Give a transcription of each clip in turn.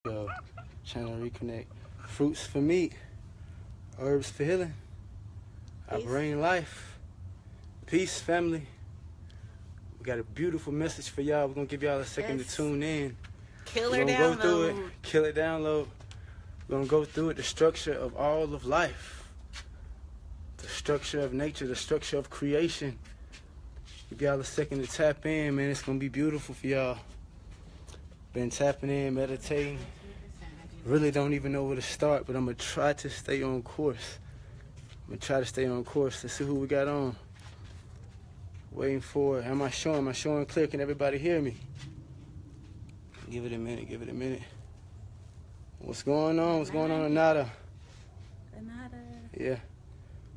Yo, channel reconnect. Fruits for meat, herbs for healing. I bring life. Peace, family. We got a beautiful message for y'all. We're gonna give y'all a second to tune in. Killer We're gonna download. go through it. Killer download. We're gonna go through it. The structure of all of life, the structure of nature, the structure of creation. Give y'all a second to tap in, man. It's gonna be beautiful for y'all. Been tapping in, meditating. Really don't even know where to start, but I'm gonna try to stay on course. Let's see who we got on. Waiting for it. Am I showing clear? Can everybody hear me? Give it a minute. What's going on? Anada? Yeah.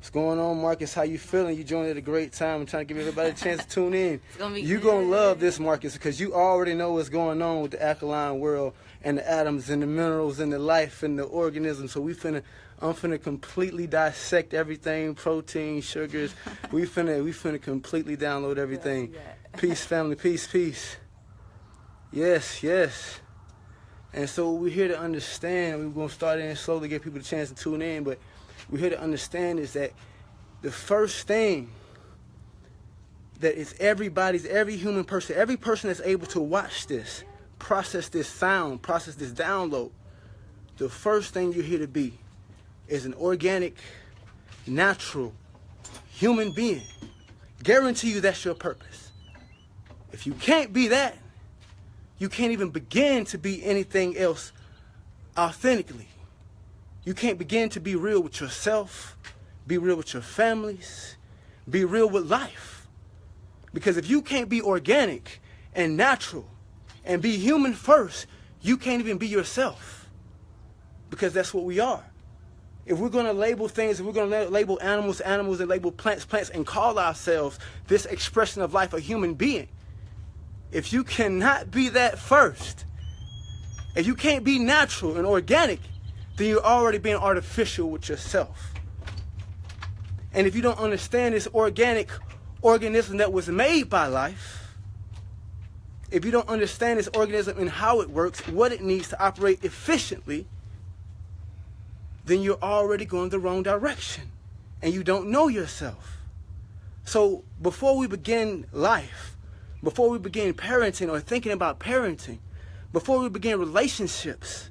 What's going on, Marcus? How you feeling? You joined at a great time. I'm trying to give everybody a chance to tune in. You're going to love this, Marcus, because you already know what's going on with the alkaline world and the atoms and the minerals and the life and the organisms. So I'm finna completely dissect everything, protein, sugars. we finna completely download everything. Peace, family, peace. Yes. And so we're here to understand. We're going to start in slowly, give people a chance to tune in, but we're here to understand is that the first thing that is every human person, every person that's able to watch this, process this sound, process this download, the first thing you're here to be is an organic, natural human being. Guarantee you that's your purpose. If you can't be that, you can't even begin to be anything else authentically. You can't begin to be real with yourself, be real with your families, be real with life. Because if you can't be organic and natural and be human first, you can't even be yourself. Because that's what we are. If we're going to label things, if we're going to label animals, and label plants, and call ourselves this expression of life, a human being, if you cannot be that first, if you can't be natural and organic, then you're already being artificial with yourself. And if you don't understand this organic organism that was made by life, if you don't understand this organism and how it works, what it needs to operate efficiently, then you're already going the wrong direction and you don't know yourself. So before we begin life, before we begin parenting or thinking about parenting, before we begin relationships,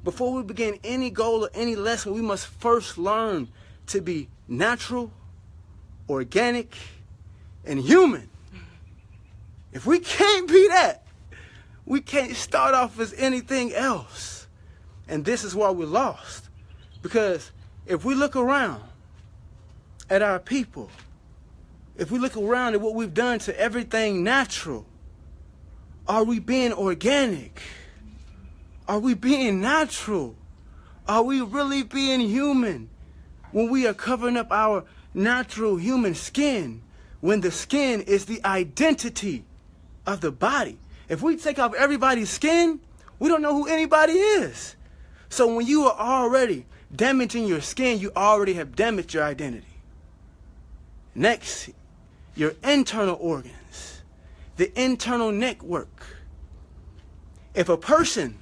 before we begin any goal or any lesson, we must first learn to be natural, organic, and human. If we can't be that, we can't start off as anything else. And this is why we're lost. Because if we look around at our people, if we look around at what we've done to everything natural, are we being organic? Are we being natural? Are we really being human when we are covering up our natural human skin, when the skin is the identity of the body? If we take off everybody's skin, we don't know who anybody is. So when you are already damaging your skin, you already have damaged your identity. Next, your internal organs, the internal network. If a person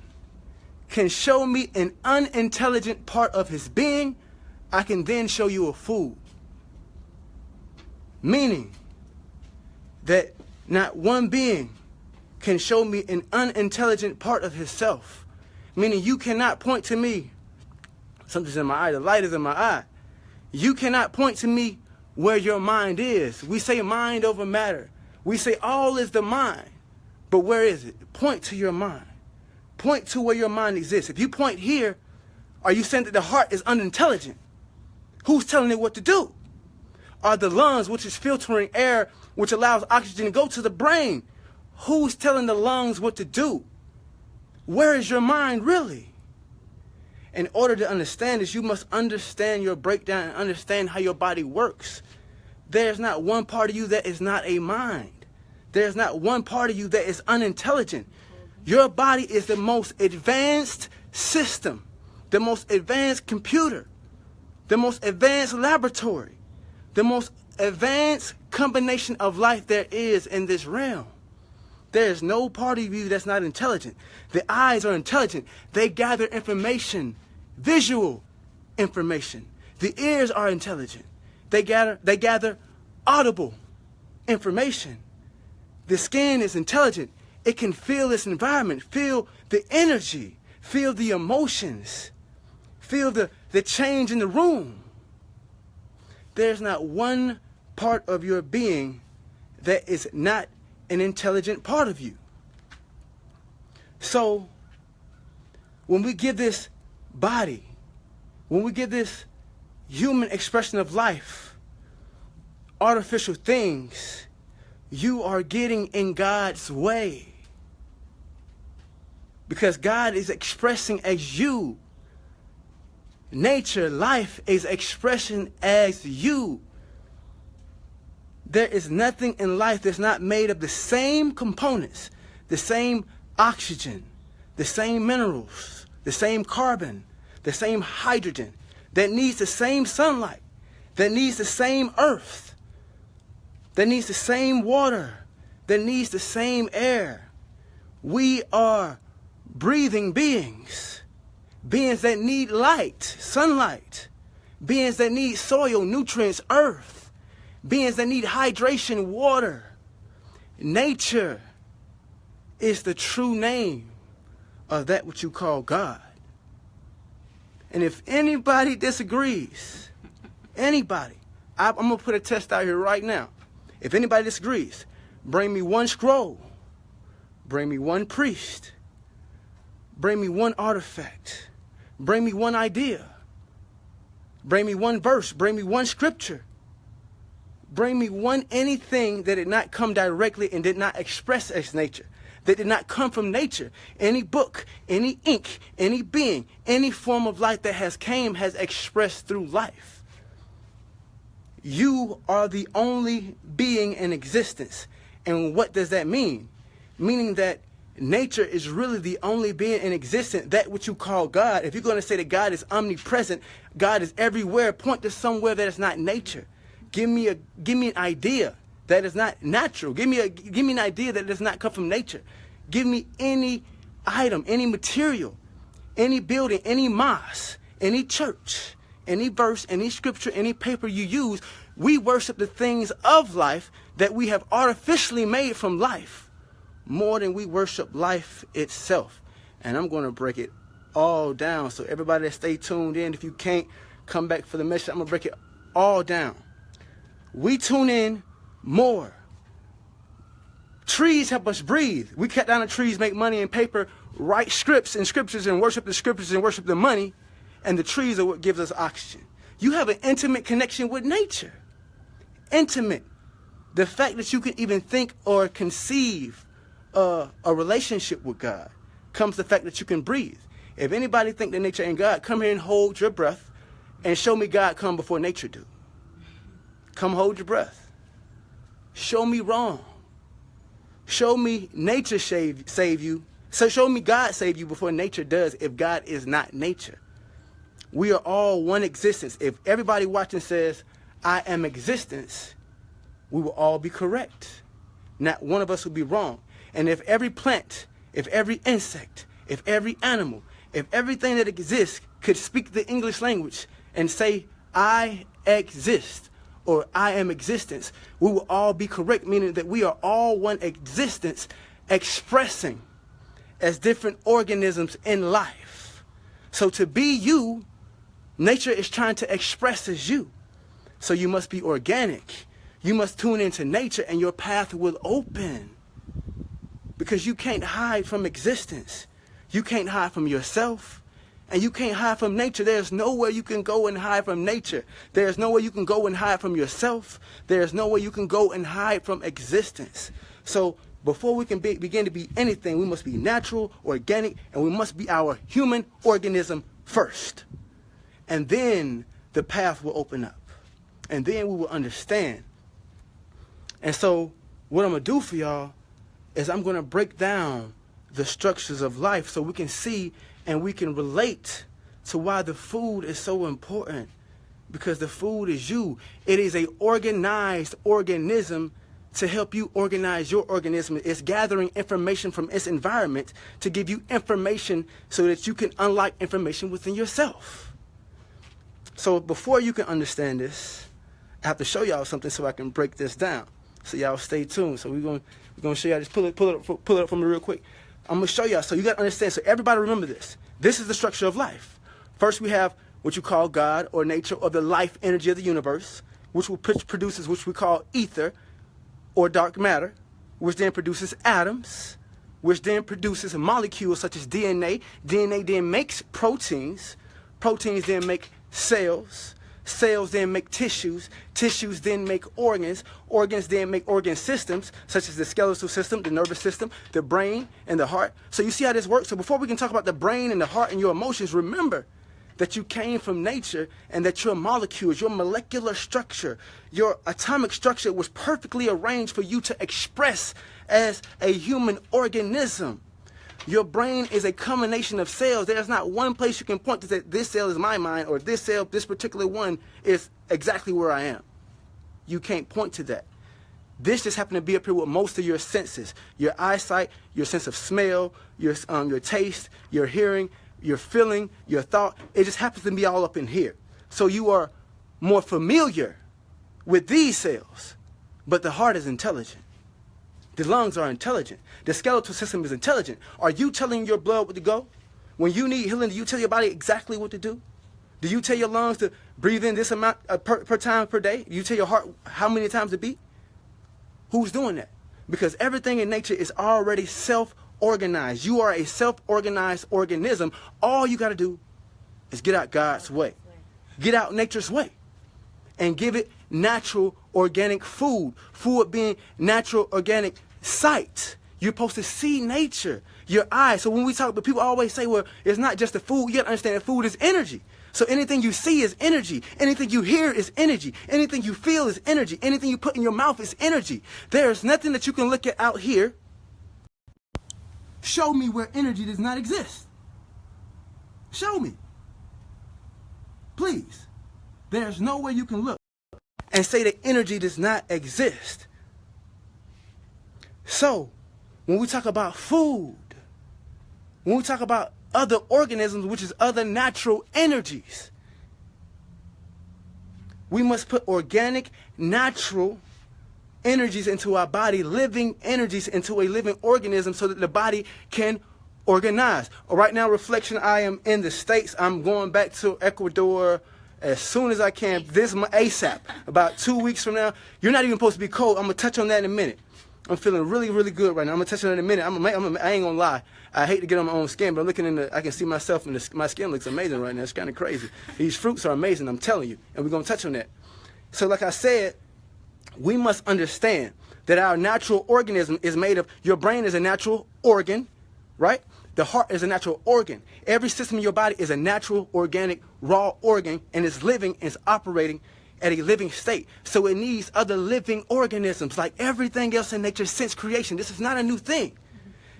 can show me an unintelligent part of his being, I can then show you a fool. Meaning that not one being can show me an unintelligent part of himself. Meaning you cannot point to me, something's in my eye, the light is in my eye. You cannot point to me where your mind is. We say mind over matter. We say all is the mind. But where is it? Point to your mind. Point to where your mind exists. If you point here, are you saying that the heart is unintelligent? Who's telling it what to do? Are the lungs, which is filtering air, which allows oxygen to go to the brain, who's telling the lungs what to do? Where is your mind really? In order to understand this, you must understand your breakdown and understand how your body works. There's not one part of you that is not a mind. There's not one part of you that is unintelligent. Your body is the most advanced system, the most advanced computer, the most advanced laboratory, the most advanced combination of life there is in this realm. There's no part of you that's not intelligent. The eyes are intelligent. They gather information, visual information. The ears are intelligent. They gather audible information. The skin is intelligent. It can feel its environment, feel the energy, feel the emotions, feel the change in the room. There's not one part of your being that is not an intelligent part of you. So when we give this body, when we give this human expression of life, artificial things, you are getting in God's way. Because God is expressing as you. Nature, life is expression as you. There is nothing in life that's not made of the same components, the same oxygen, the same minerals, the same carbon, the same hydrogen, that needs the same sunlight, that needs the same earth, that needs the same water, that needs the same air. We are breathing beings, beings that need light, sunlight, beings that need soil, nutrients, earth, beings that need hydration, water. Nature is the true name of that which you call God. And if anybody disagrees, anybody, I'm going to put a test out here right now. If anybody disagrees, bring me one scroll, bring me one priest, bring me one artifact, bring me one idea, bring me one verse, bring me one scripture, bring me one anything that did not come directly and did not express as nature, that did not come from nature. Any book, any ink, any being, any form of life that has expressed through life. You are the only being in existence. And what does that mean? Meaning that nature is really the only being in existence, that which you call God. If you're going to say that God is omnipresent, God is everywhere, point to somewhere that is not nature. Give me an idea that is not natural. Give me an idea that does not come from nature. Give me any item, any material, any building, any mosque, any church, any verse, any scripture, any paper you use. We worship the things of life that we have artificially made from life more than we worship life itself. And I'm going to break it all down. So everybody that stay tuned in, if you can't come back for the message, I'm going to break it all down. We tune in more. Trees help us breathe. We cut down the trees, make money and paper, write scripts and scriptures and worship the scriptures and worship the money. And the trees are what gives us oxygen. You have an intimate connection with nature. Intimate. The fact that you can even think or conceive a relationship with God comes the fact that you can breathe. If anybody think that nature ain't God, come here and hold your breath and show me God come before nature do. Come hold your breath. Show me wrong. Show me nature save you. So show me God save you before nature does, if God is not nature. We are all one existence. If everybody watching says, I am existence, we will all be correct. Not one of us will be wrong. And if every plant, if every insect, if every animal, if everything that exists could speak the English language and say, I exist, or I am existence, we will all be correct, meaning that we are all one existence expressing as different organisms in life. So to be you, nature is trying to express as you. So you must be organic. You must tune into nature and your path will open. Because you can't hide from existence. You can't hide from yourself. And you can't hide from nature. There's nowhere you can go and hide from nature. There's nowhere you can go and hide from yourself. There's nowhere you can go and hide from existence. So before we can begin to be anything, we must be natural, organic, and we must be our human organism first. And then the path will open up. And then we will understand. And so what I'm going to do for y'all is I'm going to break down the structures of life so we can see and we can relate to why the food is so important. Because the food is you. It is an organized organism to help you organize your organism. It's gathering information from its environment to give you information so that you can unlock information within yourself. So before you can understand this, I have to show y'all something so I can break this down. So y'all stay tuned. So we're gonna show y'all. Just pull it up for me real quick. I'm gonna show y'all. So you gotta understand. So everybody remember this. This is the structure of life. First we have what you call God or nature or the life energy of the universe, which produces which we call ether or dark matter, which then produces atoms, which then produces molecules such as DNA. DNA then makes proteins. Proteins then make cells. Cells then make tissues. Tissues then make organs. Organs then make organ systems, such as the skeletal system, the nervous system, the brain, and the heart. So you see how this works? So before we can talk about the brain and the heart and your emotions, remember that you came from nature and that your molecules, your molecular structure, your atomic structure was perfectly arranged for you to express as a human organism. Your brain is a combination of cells. There's not one place you can point to say this cell is my mind or this cell, this particular one is exactly where I am. You can't point to that. This just happened to be up here with most of your senses. Your eyesight, your sense of smell, your taste, your hearing, your feeling, your thought. It just happens to be all up in here. So you are more familiar with these cells, but the heart is intelligent. The lungs are intelligent. The skeletal system is intelligent. Are you telling your blood what to go? When you need healing, do you tell your body exactly what to do? Do you tell your lungs to breathe in this amount per time per day? Do you tell your heart how many times to beat? Who's doing that? Because everything in nature is already self-organized. You are a self-organized organism. All you got to do is get out God's way. Get out nature's way. And give it natural organic food. Food being natural organic sight. You're supposed to see nature, your eyes. So when we talk, but people always say, well, it's not just the food. You got to understand that food is energy. So anything you see is energy. Anything you hear is energy. Anything you feel is energy. Anything you put in your mouth is energy. There's nothing that you can look at out here. Show me where energy does not exist. Show me. Please. There's no way you can look and say that energy does not exist. So, when we talk about food, when we talk about other organisms, which is other natural energies, we must put organic, natural energies into our body, living energies into a living organism so that the body can organize. Right now, reflection, I am in the States. I'm going back to Ecuador as soon as I can. This is my ASAP. About 2 weeks from now. You're not even supposed to be cold. I'm going to touch on that in a minute. I'm feeling really, really good right now. I'm going to touch on it in a minute. I ain't going to lie. I hate to get on my own skin, but I'm looking in the, I can see myself, and my skin looks amazing right now. It's kind of crazy. These fruits are amazing, I'm telling you. And we're going to touch on that. So like I said, we must understand that our natural organism is made of, your brain is a natural organ, right? The heart is a natural organ. Every system in your body is a natural, organic, raw organ, and is living and is operating at a living state. So it needs other living organisms like everything else in nature since creation. This is not a new thing.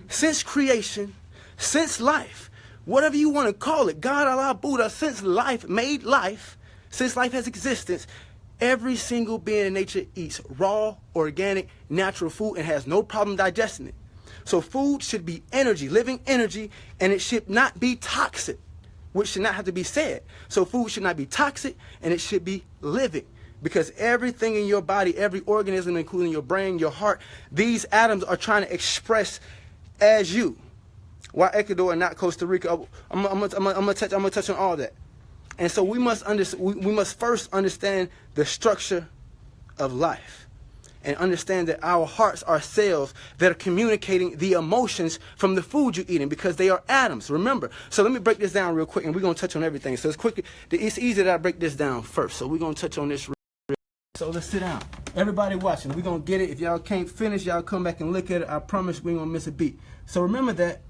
Since creation, since life, whatever you want to call it, God, Allah, Buddha, since life made life, since life has existence, every single being in nature eats raw, organic, natural food and has no problem digesting it. So food should be energy, living energy, and it should not be toxic, which should not have to be said. So food should not be toxic, and it should be living. Because everything in your body, every organism, including your brain, your heart, these atoms are trying to express as you. Why Ecuador and not Costa Rica? I'm gonna touch on all that. And so we must first understand the structure of life. And understand that our hearts are cells that are communicating the emotions from the food you're eating, because they are atoms, remember. So let me break this down real quick, and we're going to touch on everything. So it's easy that I break this down first. So we're going to touch on this. So let's sit down. Everybody watching, we're going to get it. If y'all can't finish, y'all come back and look at it. I promise we ain't going to miss a beat. So remember that.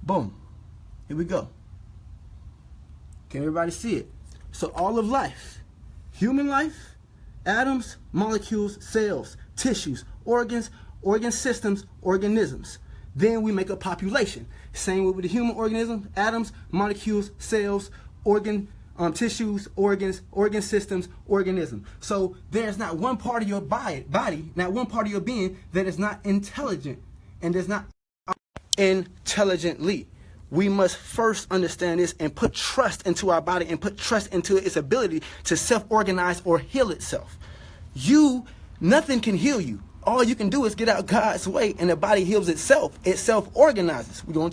Boom. Here we go. Can everybody see it? So all of life, human life, atoms, molecules, cells, tissues, organs, organ systems, organisms. Then we make a population. Same with the human organism, atoms, molecules, cells, organ tissues, organs, organ systems, organism. So there's not one part of your body, not one part of your being that is not intelligent and does not intelligently. We must first understand this and put trust into our body and put trust into its ability to self-organize or heal itself. Nothing can heal you. All you can do is get out God's way, and the body heals itself. It self-organizes. We're gonna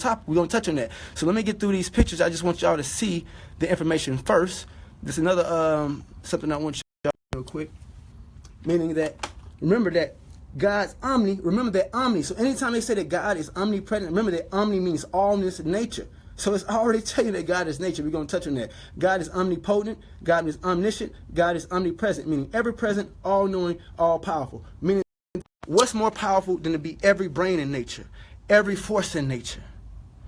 touch on that. So let me get through these pictures. I just want y'all to see the information first. This is another something I want y'all to real quick. Meaning that, remember that God's omni. Remember that omni. So anytime they say that God is omnipresent, remember that omni means allness of nature. So it's already telling you that God is nature. We're going to touch on that. God is omnipotent. God is omniscient. God is omnipresent, meaning ever present, all-knowing, all-powerful. Meaning, what's more powerful than to be every brain in nature, every force in nature?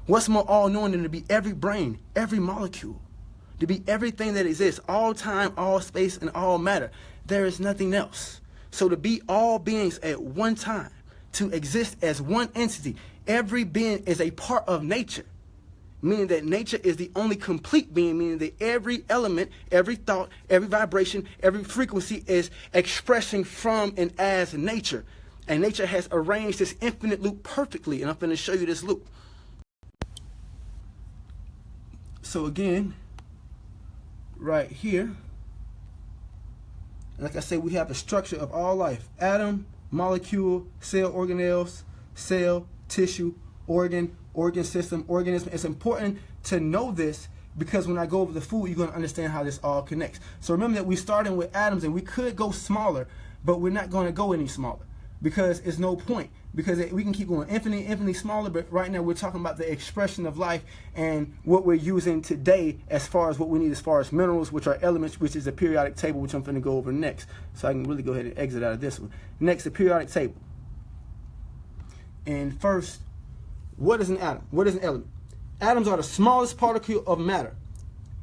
What's more all-knowing than to be every brain, every molecule, to be everything that exists, all time, all space, and all matter? There is nothing else. So to be all beings at one time, to exist as one entity, every being is a part of nature. Meaning that nature is the only complete being, meaning that every element, every thought, every vibration, every frequency is expressing from and as nature. And nature has arranged this infinite loop perfectly, and I'm going to show you this loop. So again, right here, like I said, we have the structure of all life: atom, molecule, cell, organelles, cell, tissue, organ system, organism. It's important to know this because when I go over the food, you're going to understand how this all connects. So remember that we're starting with atoms, and we could go smaller, but we're not going to go any smaller because it's no point, because we can keep going infinitely smaller. But right now we're talking about the expression of life and what we're using today as far as what we need as far as minerals, which are elements, which is the periodic table, which I'm going to go over next. So I can really go ahead and exit out of this one. Next, the periodic table. And first, what is an atom? What is an element? Atoms are the smallest particle of matter.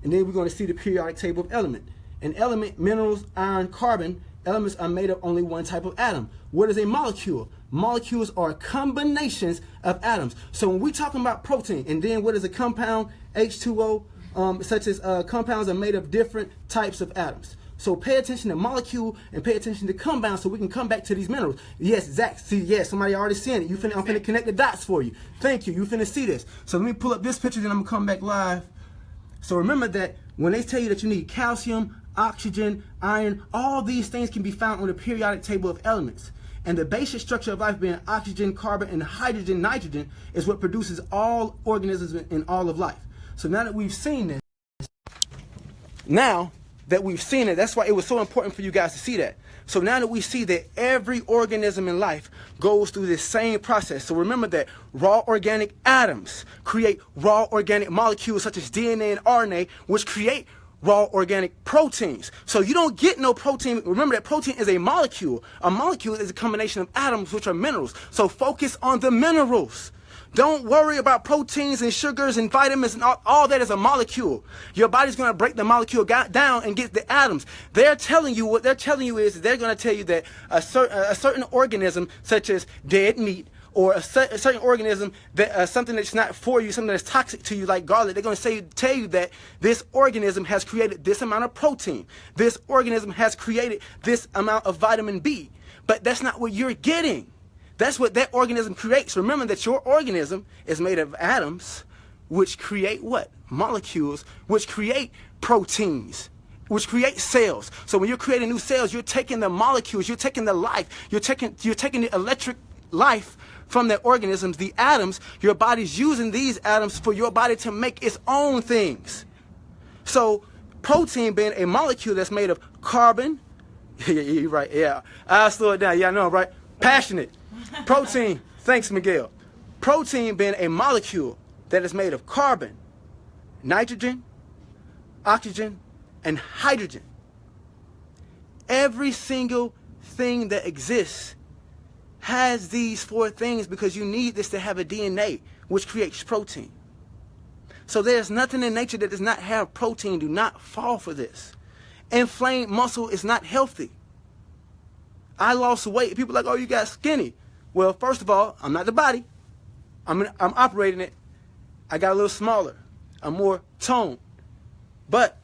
And then we're going to see the periodic table of element. An element, minerals, iron, carbon, elements are made of only one type of atom. What is a molecule? Molecules are combinations of atoms. So when we're talking about protein, and then what is a compound? H2O, such as compounds are made of different types of atoms. So pay attention to molecule and pay attention to compounds so we can come back to these minerals. Yes, Zach, see, yes, somebody already seen it. I'm finna connect the dots for you. Thank you. You finna see this. So let me pull up this picture, then I'm gonna come back live. So remember that when they tell you that you need calcium, oxygen, iron, all these things can be found on the periodic table of elements. And the basic structure of life being oxygen, carbon, and hydrogen, nitrogen, is what produces all organisms in all of life. So now that we've seen this, that's why it was so important for you guys to see that. So now that we see that every organism in life goes through this same process. So remember that raw organic atoms create raw organic molecules such as DNA and RNA, which create raw organic proteins. So you don't get no protein. Remember that protein is a molecule. A molecule is a combination of atoms, which are minerals. So focus on the minerals. Don't worry about proteins and sugars and vitamins and all that is a molecule. Your body's going to break the molecule down and get the atoms. What they're telling you is they're going to tell you that a certain organism, such as dead meat, or a certain organism, that something that's not for you, something that's toxic to you like garlic, they're going to tell you that this organism has created this amount of protein. This organism has created this amount of vitamin B. But that's not what you're getting. That's what that organism creates. Remember that your organism is made of atoms, which create what? Molecules, which create proteins, which create cells. So when you're creating new cells, you're taking the molecules, you're taking the life, you're taking the electric life from the organisms, the atoms. Your body's using these atoms for your body to make its own things. So protein being a molecule that's made of carbon, yeah, you're right, yeah. I'll slow it down, yeah, I know, right? Passionate. Protein, thanks Miguel. Protein being a molecule that is made of carbon, nitrogen, oxygen, and hydrogen. Every single thing that exists has these four things because you need this to have a DNA, which creates protein. So there's nothing in nature that does not have protein. Do not fall for this. Inflamed muscle is not healthy. I lost weight. People are like, oh, you got skinny. Well, first of all, I'm not the body. I'm operating it. I got a little smaller. I'm more toned. But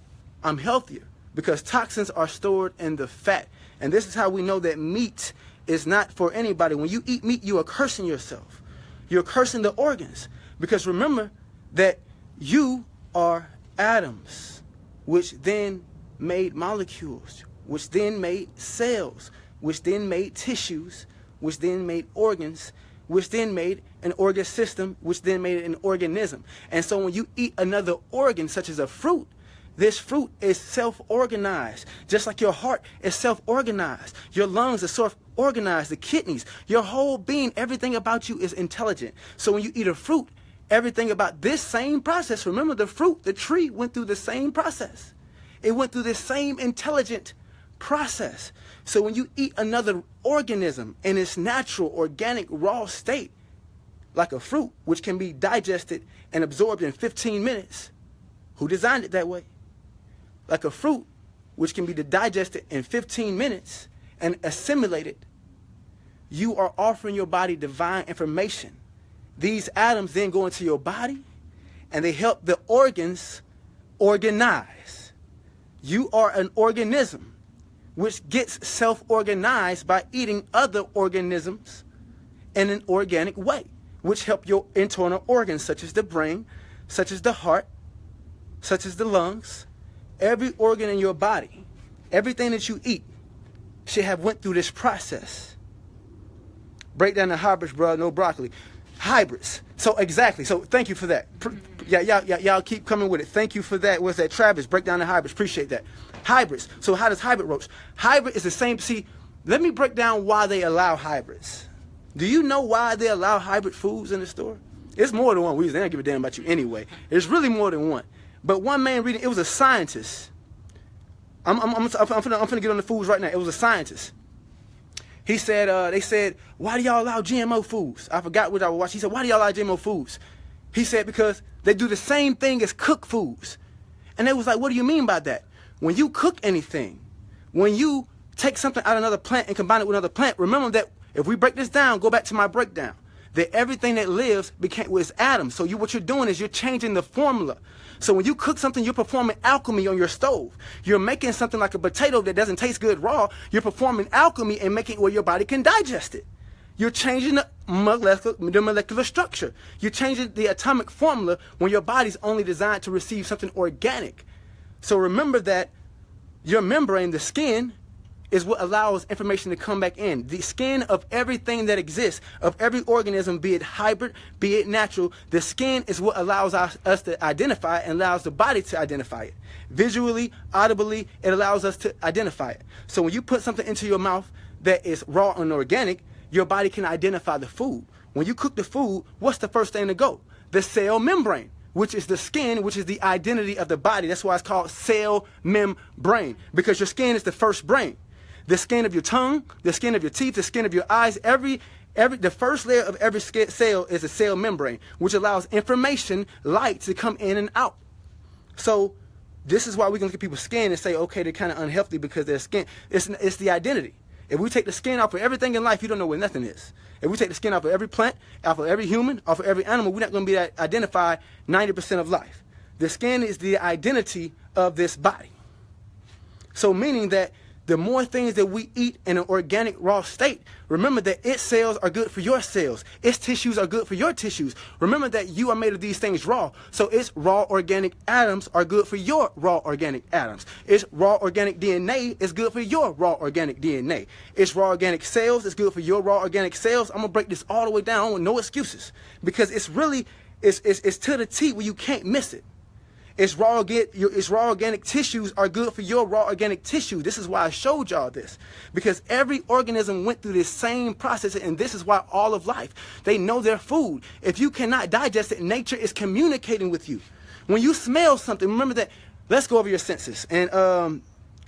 I'm healthier because toxins are stored in the fat. And this is how we know that meat is not for anybody. When you eat meat, you are cursing yourself. You're cursing the organs. Because remember that you are atoms, which then made molecules, which then made cells, which then made tissues, which then made organs, which then made an organ system, which then made an organism. And so when you eat another organ, such as a fruit, this fruit is self-organized, just like your heart is self-organized. Your lungs are self-organized, the kidneys, your whole being, everything about you is intelligent. So when you eat a fruit, everything about this same process, remember the fruit, the tree went through the same process. It went through this same intelligent process. So when you eat another organism in its natural, organic, raw state, like a fruit, which can be digested and absorbed in 15 minutes, who designed it that way? Like a fruit, which can be digested in 15 minutes and assimilated, you are offering your body divine information. These atoms then go into your body and they help the organs organize. You are an organism which gets self-organized by eating other organisms in an organic way, which help your internal organs, such as the brain, such as the heart, such as the lungs. Every organ in your body, everything that you eat should have went through this process. Break down the hybrids, bro, no broccoli. Hybrids. So exactly. So thank you for that. Y'all keep coming with it. Thank you for that. What's that? Travis, break down the hybrids. Appreciate that. Hybrids. So how does hybrid work? Hybrid is the same. See, let me break down why they allow hybrids. Do you know why they allow hybrid foods in the store? It's more than one reason. They don't give a damn about you anyway. It's really more than one. But one man reading, it was a scientist. I'm finna get on the foods right now. It was a scientist. He said, they said, why do y'all allow GMO foods? I forgot what I was watching. He said, why do y'all allow GMO foods? He said, because they do the same thing as cooked foods. And they was like, what do you mean by that? When you cook anything, when you take something out of another plant and combine it with another plant, remember that if we break this down, go back to my breakdown, that everything that lives was atoms. So what you're doing is you're changing the formula. So when you cook something, you're performing alchemy on your stove. You're making something like a potato that doesn't taste good raw. You're performing alchemy and making it where your body can digest it. You're changing the molecular structure. You're changing the atomic formula when your body's only designed to receive something organic. So remember that your membrane, the skin, is what allows information to come back in. The skin of everything that exists, of every organism, be it hybrid, be it natural, the skin is what allows us to identify and allows the body to identify it. Visually, audibly, it allows us to identify it. So when you put something into your mouth that is raw and organic, your body can identify the food. When you cook the food, what's the first thing to go? The cell membrane, which is the skin, which is the identity of the body. That's why it's called cell membrane, because your skin is the first brain. The skin of your tongue, the skin of your teeth, the skin of your eyes, the first layer of every cell is a cell membrane, which allows information, light to come in and out. So this is why we can look at people's skin and say, okay, they're kind of unhealthy because their skin, it's the identity. If we take the skin off of everything in life, you don't know where nothing is. If we take the skin off of every plant, off of every human, off of every animal, we're not going to be able to identify 90% of life. The skin is the identity of this body. So meaning that the more things that we eat in an organic raw state, remember that its cells are good for your cells. Its tissues are good for your tissues. Remember that you are made of these things raw. So its raw organic atoms are good for your raw organic atoms. Its raw organic DNA is good for your raw organic DNA. Its raw organic cells is good for your raw organic cells. I'm going to break this all the way down with no excuses. Because it's really, it's to the T where you can't miss it. Its raw organic tissues are good for your raw organic tissue. This is why I showed y'all this. Because every organism went through this same process, and this is why all of life, they know their food. If you cannot digest it, nature is communicating with you. When you smell something, remember that, let's go over your senses. And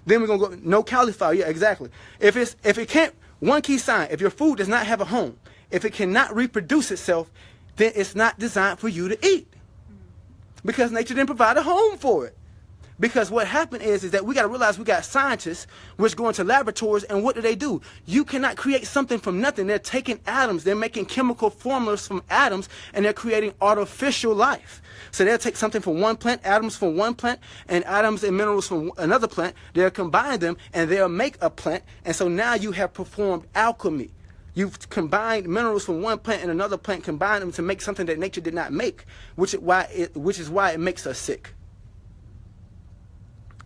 then we're going to go, no cauliflower, yeah, exactly. If it can't, one key sign, if your food does not have a home, if it cannot reproduce itself, then it's not designed for you to eat. Because nature didn't provide a home for it. Because what happened is that we got to realize we got scientists which go into laboratories, and what do? You cannot create something from nothing. They're taking atoms, they're making chemical formulas from atoms, and they're creating artificial life. So they'll take something from one plant, atoms from one plant, and atoms and minerals from another plant. They'll combine them, and they'll make a plant. And so now you have performed alchemy. You've combined minerals from one plant and another plant, combined them to make something that nature did not make, which is why it makes us sick.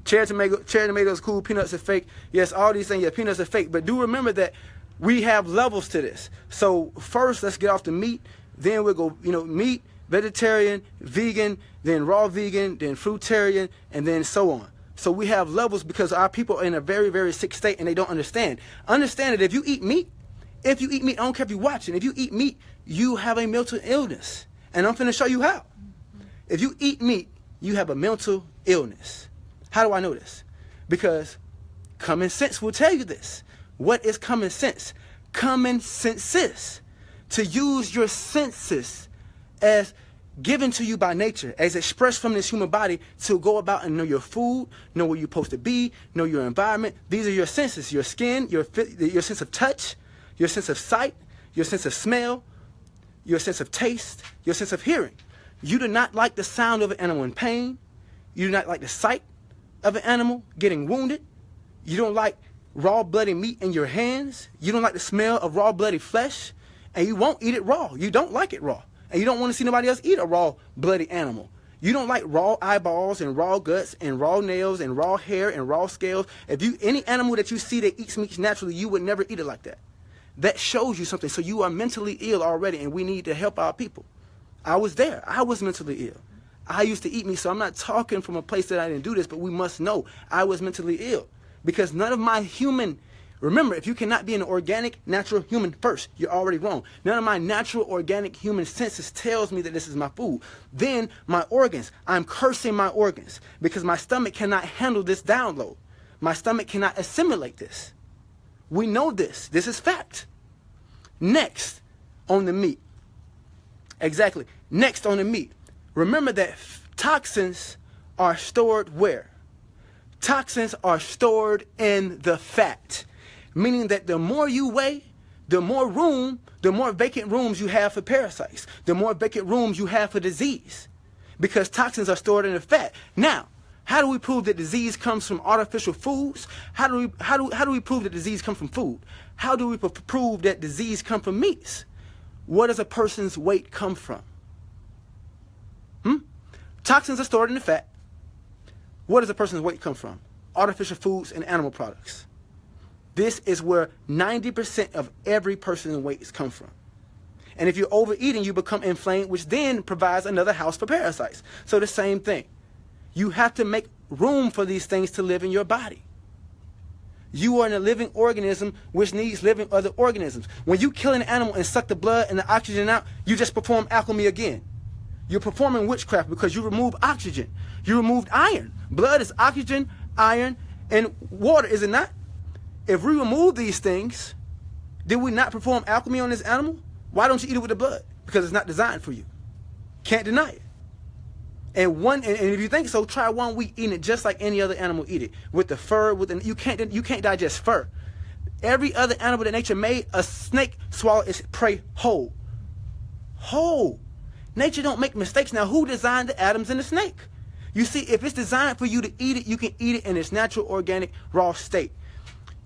Cherry tomatoes cool, peanuts are fake. Yes, all these things, yeah, peanuts are fake. But do remember that we have levels to this. So first, let's get off the meat. Then we'll go, meat, vegetarian, vegan, then raw vegan, then fruitarian, and then so on. So we have levels because our people are in a very, very sick state and they don't understand. Understand that if you eat meat, I don't care if you're watching, if you eat meat, you have a mental illness. And I'm finna show you how. If you eat meat, you have a mental illness. How do I know this? Because common sense will tell you this. What is common sense? Common sense is to use your senses as given to you by nature, as expressed from this human body, to go about and know your food, know where you're supposed to be, know your environment. These are your senses, your skin, your sense of touch, your sense of sight, your sense of smell, your sense of taste, your sense of hearing. You do not like the sound of an animal in pain. You do not like the sight of an animal getting wounded. You don't like raw bloody meat in your hands. You don't like the smell of raw bloody flesh, and you won't eat it raw. You don't like it raw, and you don't want to see nobody else eat a raw bloody animal. You don't like raw eyeballs and raw guts and raw nails and raw hair and raw scales. Any animal that you see that eats meat naturally, you would never eat it like that. That shows you something. So you are mentally ill already, and we need to help our people. I was there. I was mentally ill. I used to eat meat, so I'm not talking from a place that I didn't do this, but we must know I was mentally ill. Because none of my remember, if you cannot be an organic, natural human first, you're already wrong. None of my natural, organic human senses tells me that this is my food. Then my organs, I'm cursing my organs because my stomach cannot handle this download. My stomach cannot assimilate this. We know this. This is fact. Next on the meat. Exactly. Next on the meat. Remember that toxins are stored where? Toxins are stored in the fat. Meaning that the more you weigh, the more vacant rooms you have for parasites. The more vacant rooms you have for disease. Because toxins are stored in the fat. Now, how do we prove that disease comes from artificial foods? How do we prove that disease comes from food? How do we prove that disease comes from meats? Where does a person's weight come from? Toxins are stored in the fat. Where does a person's weight come from? Artificial foods and animal products. This is where 90% of every person's weight comes from. And if you're overeating, you become inflamed, which then provides another house for parasites. So the same thing. You have to make room for these things to live in your body. You are in a living organism which needs living other organisms. When you kill an animal and suck the blood and the oxygen out, you just perform alchemy again. You're performing witchcraft because you remove oxygen. You removed iron. Blood is oxygen, iron, and water, is it not? If we remove these things, did we not perform alchemy on this animal? Why don't you eat it with the blood? Because it's not designed for you. Can't deny it. And if you think so, try 1 week eating it just like any other animal eat it. With the fur, you can't digest fur. Every other animal that nature made, a snake swallow its prey whole. Whole. Nature don't make mistakes. Now, who designed the atoms in the snake? You see, if it's designed for you to eat it, you can eat it in its natural, organic, raw state.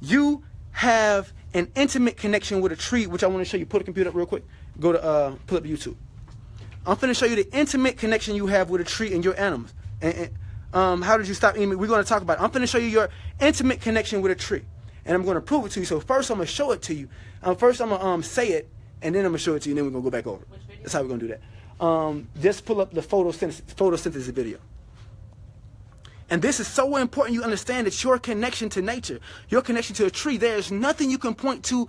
You have an intimate connection with a tree, which I want to show you. Pull the computer up real quick. Go to pull up YouTube. I'm going to show you the intimate connection you have with a tree and your animals. And how did you stop eating? We're going to talk about it. I'm going to show you your intimate connection with a tree. And I'm going to prove it to you. So first I'm going to show it to you. First I'm going to say it, and then I'm going to show it to you, and then we're going to go back over it. That's how we're going to do that. Just pull up the photosynthesis video. And this is so important you understand that your connection to nature, your connection to a tree, there's nothing you can point to.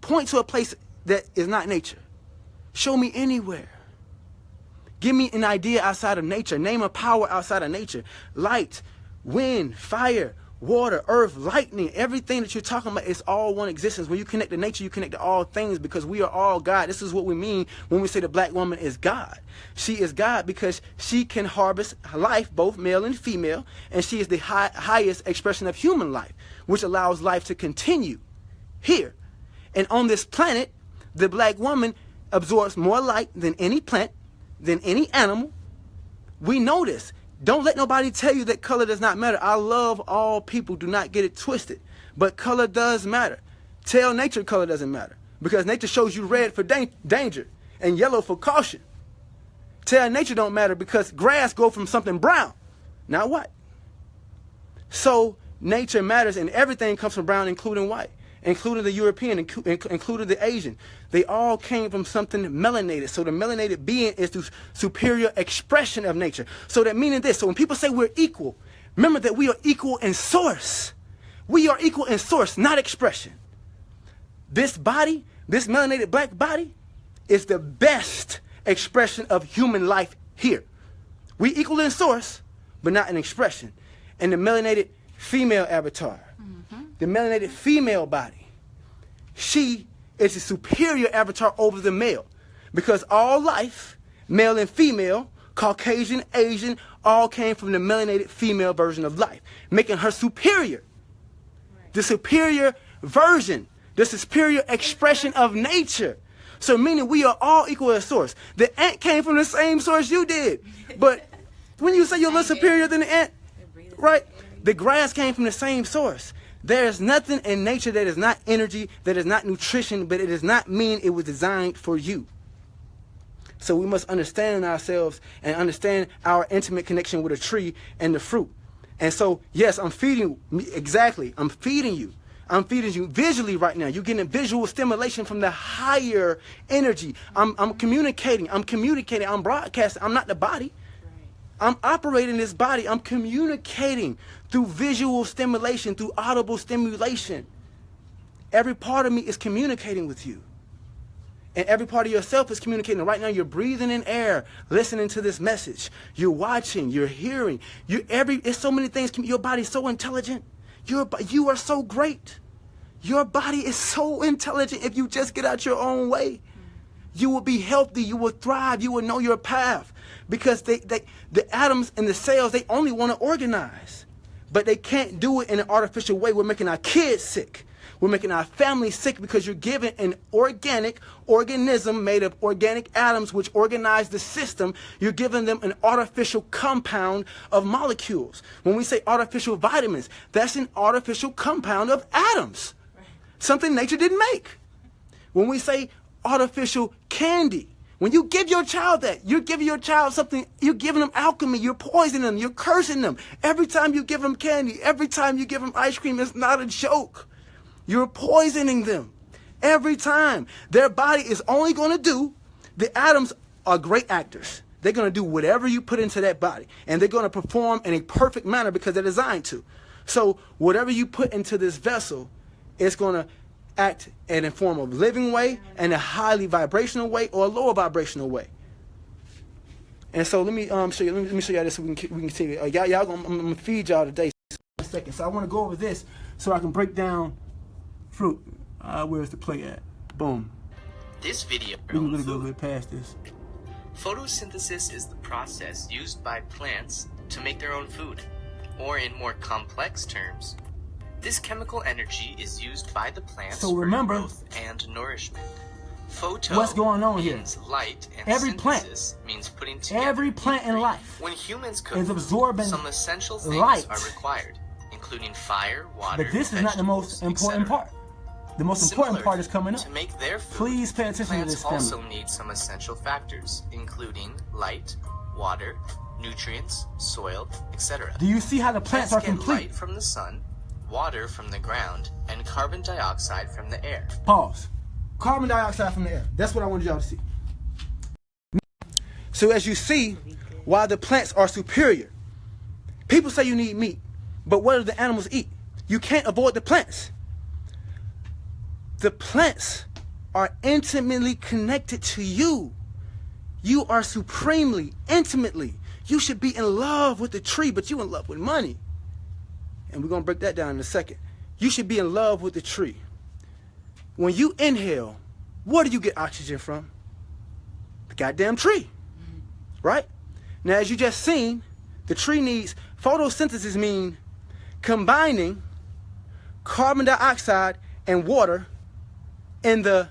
Point to a place that is not nature. Show me anywhere. Give me an idea outside of nature. Name a power outside of nature. Light, wind, fire, water, earth, lightning, everything that you're talking about is all one existence. When you connect to nature, you connect to all things, because we are all God. This is what we mean when we say the black woman is God. She is God because she can harvest life, both male and female, and she is the highest expression of human life, which allows life to continue here. And on this planet, the black woman absorbs more light than any plant, than any animal. We know this. Don't let nobody tell you that color does not matter. I love all people. Do not get it twisted. But color does matter. Tell nature color doesn't matter, because nature shows you red for danger and yellow for caution. Tell nature don't matter because grass go from something brown. Now what? So nature matters, and everything comes from brown, including white, including the European, including the Asian. They all came from something melanated. So the melanated being is the superior expression of nature. So that meaning this, so when people say we're equal, remember that we are equal in source. We are equal in source, not expression. This body, this melanated black body, is the best expression of human life here. We equal in source, but not in expression. And the melanated female avatar, the melanated female body, she is a superior avatar over the male, because all life, male and female, Caucasian, Asian, all came from the melanated female version of life, making her superior. The superior version, the superior expression of nature. So meaning we are all equal at source. The ant came from the same source you did. But when you say you're a little superior than the ant, right? The grass came from the same source. There is nothing in nature that is not energy, that is not nutrition, but it does not mean it was designed for you. So we must understand ourselves and understand our intimate connection with a tree and the fruit. And so, yes, I'm feeding you. Exactly. I'm feeding you. I'm feeding you visually right now. You're getting visual stimulation from the higher energy. I'm communicating. I'm broadcasting. I'm not the body. I'm operating this body. I'm communicating through visual stimulation, through audible stimulation. Every part of me is communicating with you. And every part of yourself is communicating. Right now, you're breathing in air, listening to this message. You're watching, you're hearing. It's so many things. Your body's so intelligent. You are so great. Your body is so intelligent. If you just get out your own way, you will be healthy. You will thrive. You will know your path. Because the atoms and the cells, they only want to organize. But they can't do it in an artificial way. We're making our kids sick. We're making our family sick because you're given an organic organism made of organic atoms which organize the system. You're giving them an artificial compound of molecules. When we say artificial vitamins, that's an artificial compound of atoms. Something nature didn't make. When we say artificial candy, when you give your child that, you're giving your child something, you're giving them alchemy, you're poisoning them, you're cursing them. Every time you give them candy, every time you give them ice cream, it's not a joke. You're poisoning them. Every time. Their body is only going to do, the atoms are great actors. They're going to do whatever you put into that body. And they're going to perform in a perfect manner because they're designed to. So whatever you put into this vessel, it's going to act in a form of living way, and a highly vibrational way, or a lower vibrational way. And so let me show you. Let me show y'all this so we can continue. I'm gonna feed y'all today. A second. So I want to go over this so I can break down fruit. Where's the play at? Boom. This video. We can really go a little bit past this. Photosynthesis is the process used by plants to make their own food, or in more complex terms, this chemical energy is used by the plants for growth and nourishment. Photo what's going on here? Means light, and every synthesis plant means putting together. Every plant in life when humans cook is absorbing some essential things light. are required, including fire, water, but this is not the most important part. The most important part is coming up. To make their food, please pay attention to this. Plants also need some essential factors, including light, water, nutrients, soil, etc. Do you see how the plants are complete? Light from the sun, water from the ground, and carbon dioxide from the air. Pause. Carbon dioxide from the air. That's what I wanted y'all to see. So as you see, why the plants are superior. People say you need meat, but what do the animals eat? You can't avoid the plants. The plants are intimately connected to you. You are supremely, intimately. You should be in love with the tree, but you in love with money. and we're going to break that down in a second. You should be in love with the tree. When you inhale, where do you get oxygen from? The goddamn tree, right? Now, as you just seen, the tree needs, photosynthesis mean combining carbon dioxide and water in the,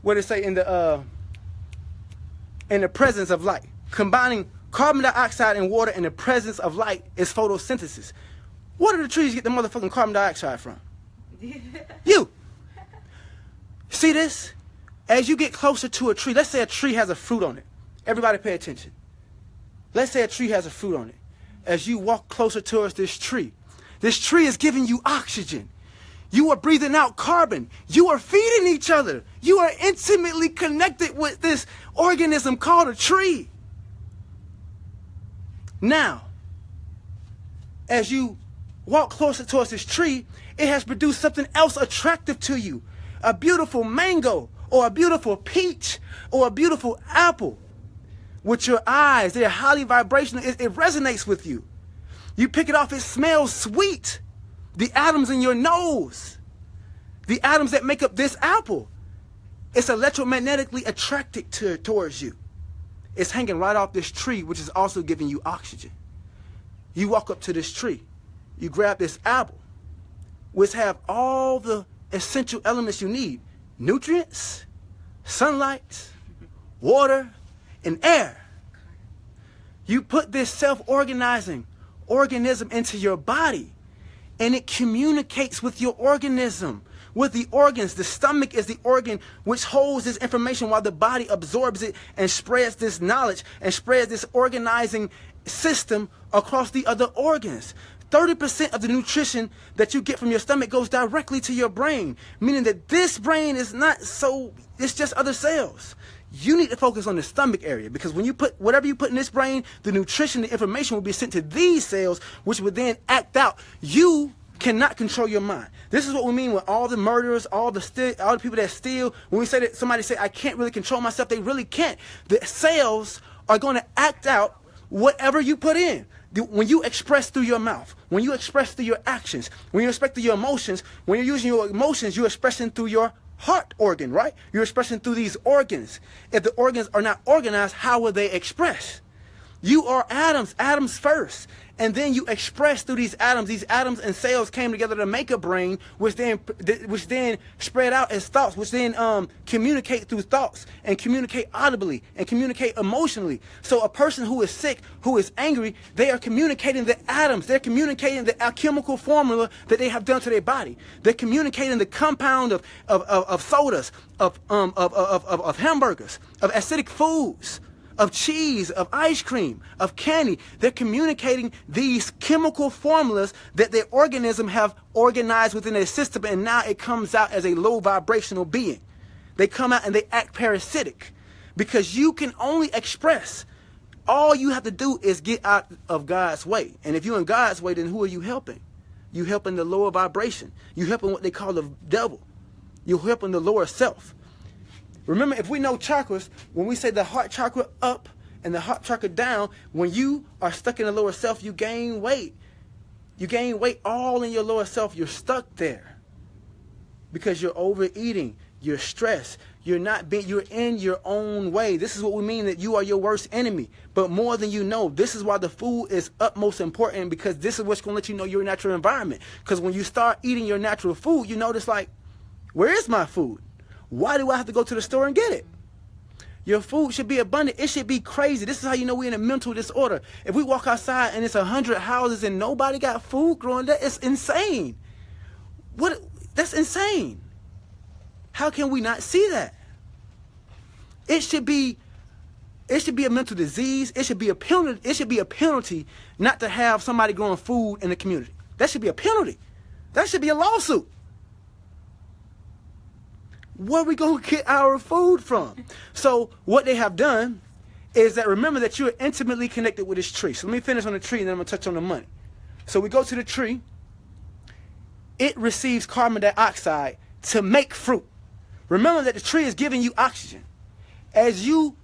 what did it say, in the presence of light. Combining carbon dioxide and water in the presence of light is photosynthesis. Where do the trees get the motherfucking carbon dioxide from? You. See this? As you get closer to a tree, let's say a tree has a fruit on it. Everybody pay attention. Let's say a tree has a fruit on it. As you walk closer towards this tree is giving you oxygen. You are breathing out carbon. You are feeding each other. You are intimately connected with this organism called a tree. Now, as you walk closer towards this tree, it has produced something else attractive to you. A beautiful mango, or a beautiful peach, or a beautiful apple. With your eyes, they're highly vibrational. It resonates with you. You pick it off, it smells sweet. The atoms in your nose, the atoms that make up this apple, it's electromagnetically attracted towards you. It's hanging right off this tree, which is also giving you oxygen. You walk up to this tree, you grab this apple, which have all the essential elements you need: nutrients, sunlight, water, and air. You put this self-organizing organism into your body, and it communicates with your organism, with the organs. The stomach is the organ which holds this information while the body absorbs it and spreads this knowledge and spreads this organizing system across the other organs. 30% of the nutrition that you get from your stomach goes directly to your brain, meaning that this brain is not so, it's just other cells. You need to focus on the stomach area, because when you put whatever you put in this brain, the nutrition, the information will be sent to these cells, which would then act out. You cannot control your mind. This is what we mean with all the murderers, all the people that steal. When we say that somebody say, I can't really control myself, they really can't. The cells are going to act out whatever you put in. When you express through your mouth, when you express through your actions, when you express through your emotions, when you're using your emotions, you're expressing through your heart organ, right? You're expressing through these organs. If the organs are not organized, how will they express? You are atoms, atoms first. And then you express through these atoms. These atoms and cells came together to make a brain, which then spread out as thoughts, which then communicate through thoughts and communicate audibly and communicate emotionally. So a person who is sick, who is angry, they are communicating the atoms. They're communicating the alchemical formula that they have done to their body. They're communicating the compound of sodas, of hamburgers, of acidic foods, of cheese, of ice cream, of candy. They're communicating these chemical formulas that their organism have organized within their system, and now it comes out as a low vibrational being. They come out and they act parasitic, because you can only express. All you have to do is get out of God's way. And if you're in God's way, then who are you helping? You're helping the lower vibration. You're helping what they call the devil. You're helping the lower self. Remember, if we know chakras, when we say the heart chakra up and the heart chakra down, when you are stuck in the lower self, you gain weight. You gain weight all in your lower self. You're stuck there because you're overeating, you're stressed, you're in your own way. This is what we mean, that you are your worst enemy. But more than you know, this is why the food is utmost important, because this is what's going to let you know your natural environment. Because when you start eating your natural food, you notice, like, where is my food? Why do I have to go to the store and get it? Your food should be abundant. It should be crazy. This is how you know we're in a mental disorder. If we walk outside and it's 100 houses and nobody got food growing there, it's insane. That's insane. How can we not see that? It should be a mental disease. It should be a penalty. It should be a penalty not to have somebody growing food in the community. That should be a penalty. That should be a lawsuit. Where are we going to get our food from? So what they have done is that, remember that you're intimately connected with this tree. So let me finish on the tree and then I'm going to touch on the money. So we go to the tree. It receives carbon dioxide to make fruit. Remember that the tree is giving you oxygen. As you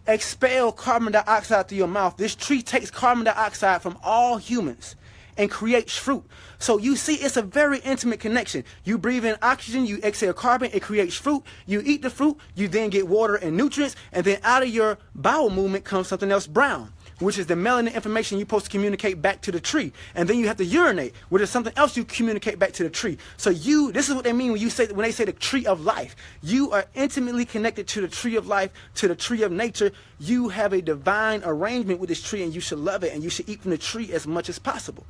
expel carbon dioxide through your mouth, this tree takes carbon dioxide from all humans and creates fruit. So you see, it's a very intimate connection. You breathe in oxygen, you exhale carbon, it creates fruit. You eat the fruit, you then get water and nutrients, and then out of your bowel movement comes something else brown, which is the melanin information you're supposed to communicate back to the tree. And then you have to urinate, which is something else you communicate back to the tree. So this is what they mean when they say the tree of life. You are intimately connected to the tree of life, to the tree of nature. You have a divine arrangement with this tree, and you should love it, and you should eat from the tree as much as possible.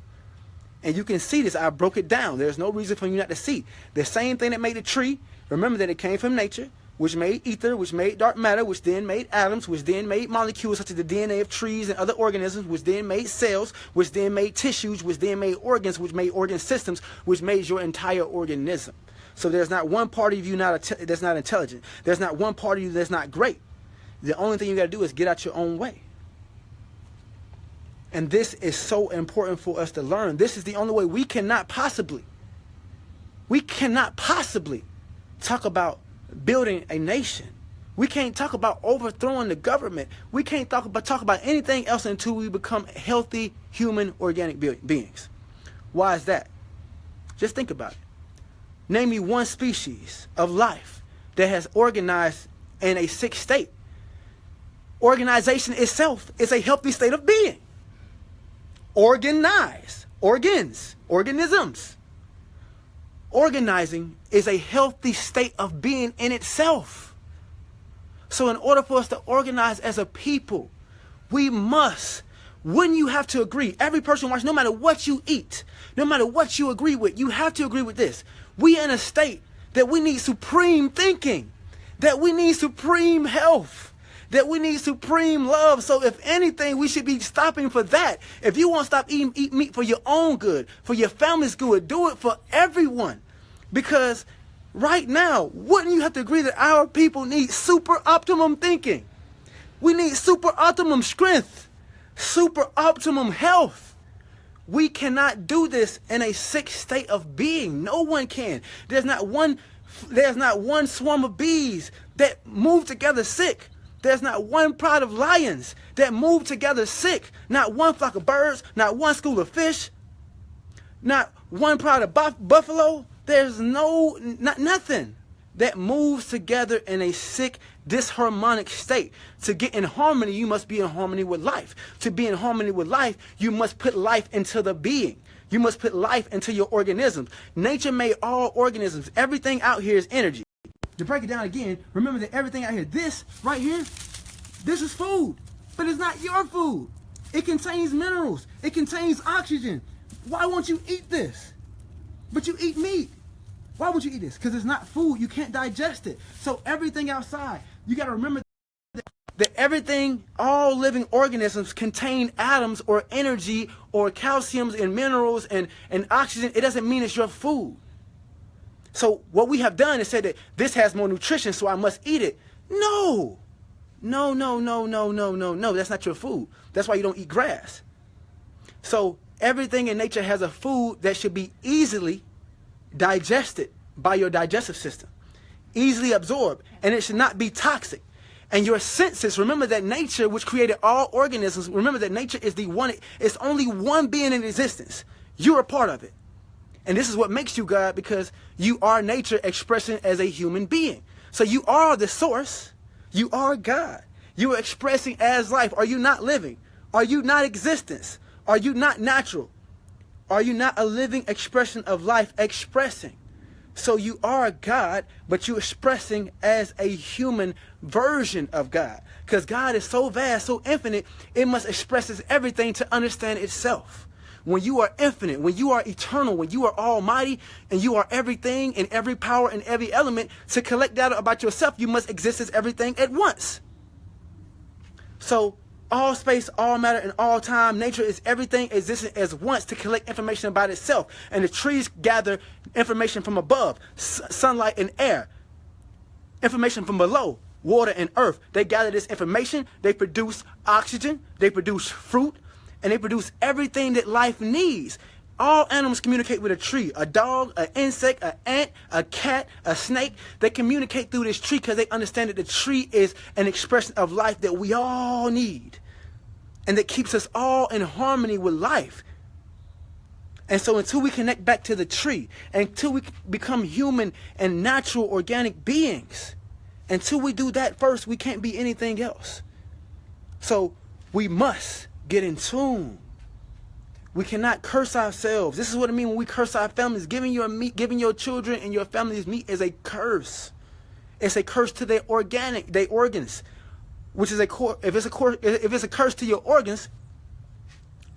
And you can see this. I broke it down. There's no reason for you not to see. The same thing that made the tree, remember that it came from nature, which made ether, which made dark matter, which then made atoms, which then made molecules such as the DNA of trees and other organisms, which then made cells, which then made tissues, which then made organs, which made organ systems, which made your entire organism. So there's not one part of you that's not intelligent. There's not one part of you that's not great. The only thing you got to do is get out your own way. And this is so important for us to learn. This is the only way. We cannot possibly talk about building a nation. We can't talk about overthrowing the government. We can't talk about anything else until we become healthy, human, organic beings. Why is that? Just think about it. Name me one species of life that has organized in a sick state. Organization itself is a healthy state of being. Organize, organisms. Organizing is a healthy state of being in itself. So in order for us to organize as a people, we must, wouldn't you have to agree, every person watching, no matter what you eat, no matter what you agree with, you have to agree with this. We are in a state that we need supreme thinking, that we need supreme health, that we need supreme love. So if anything, we should be stopping for that. If you want to stop eat meat for your own good, for your family's good, do it for everyone. Because right now, wouldn't you have to agree that our people need super optimum thinking? We need super optimum strength, super optimum health. We cannot do this in a sick state of being. No one can. There's not one swarm of bees that move together sick. There's not one pride of lions that move together sick. Not one flock of birds, not one school of fish, not one pride of buffalo. There's nothing that moves together in a sick, disharmonic state. To get in harmony, you must be in harmony with life. To be in harmony with life, you must put life into the being. You must put life into your organisms. Nature made all organisms. Everything out here is energy. To break it down again, remember that everything out here, this right here, this is food, but it's not your food. It contains minerals. It contains oxygen. Why won't you eat this? But you eat meat. Why would you eat this? Because it's not food. You can't digest it. So everything outside, you got to remember that everything, all living organisms contain atoms or energy or calciums and minerals and oxygen. It doesn't mean it's your food. So what we have done is said that this has more nutrition, so I must eat it. No. That's not your food. That's why you don't eat grass. So everything in nature has a food that should be easily digested by your digestive system, easily absorbed, and it should not be toxic. And your senses, remember that nature, which created all organisms, remember that nature is the one, it's only one being in existence. You're a part of it. And this is what makes you God, because you are nature expressing as a human being. So you are the source. You are God. You are expressing as life. Are you not living? Are you not existence? Are you not natural? Are you not a living expression of life expressing? So you are God, but you're expressing as a human version of God. Because God is so vast, so infinite, it must express everything to understand itself. When you are infinite, when you are eternal, when you are almighty, and you are everything and every power and every element, to collect data about yourself, you must exist as everything at once. So all space, all matter, and all time, nature is everything existing as once to collect information about itself. And the trees gather information from above, sunlight and air, information from below, water and earth. They gather this information, they produce oxygen, they produce fruit, and they produce everything that life needs. All animals communicate with a tree. A dog, an insect, an ant, a cat, a snake. They communicate through this tree because they understand that the tree is an expression of life that we all need. And that keeps us all in harmony with life. And so until we connect back to the tree, until we become human and natural organic beings, until we do that first, we can't be anything else. So we must get in tune. We cannot curse ourselves. This is what I mean when we curse our families. Giving your children and your families meat is a curse. It's a curse to their organs, which is if it's a curse to your organs,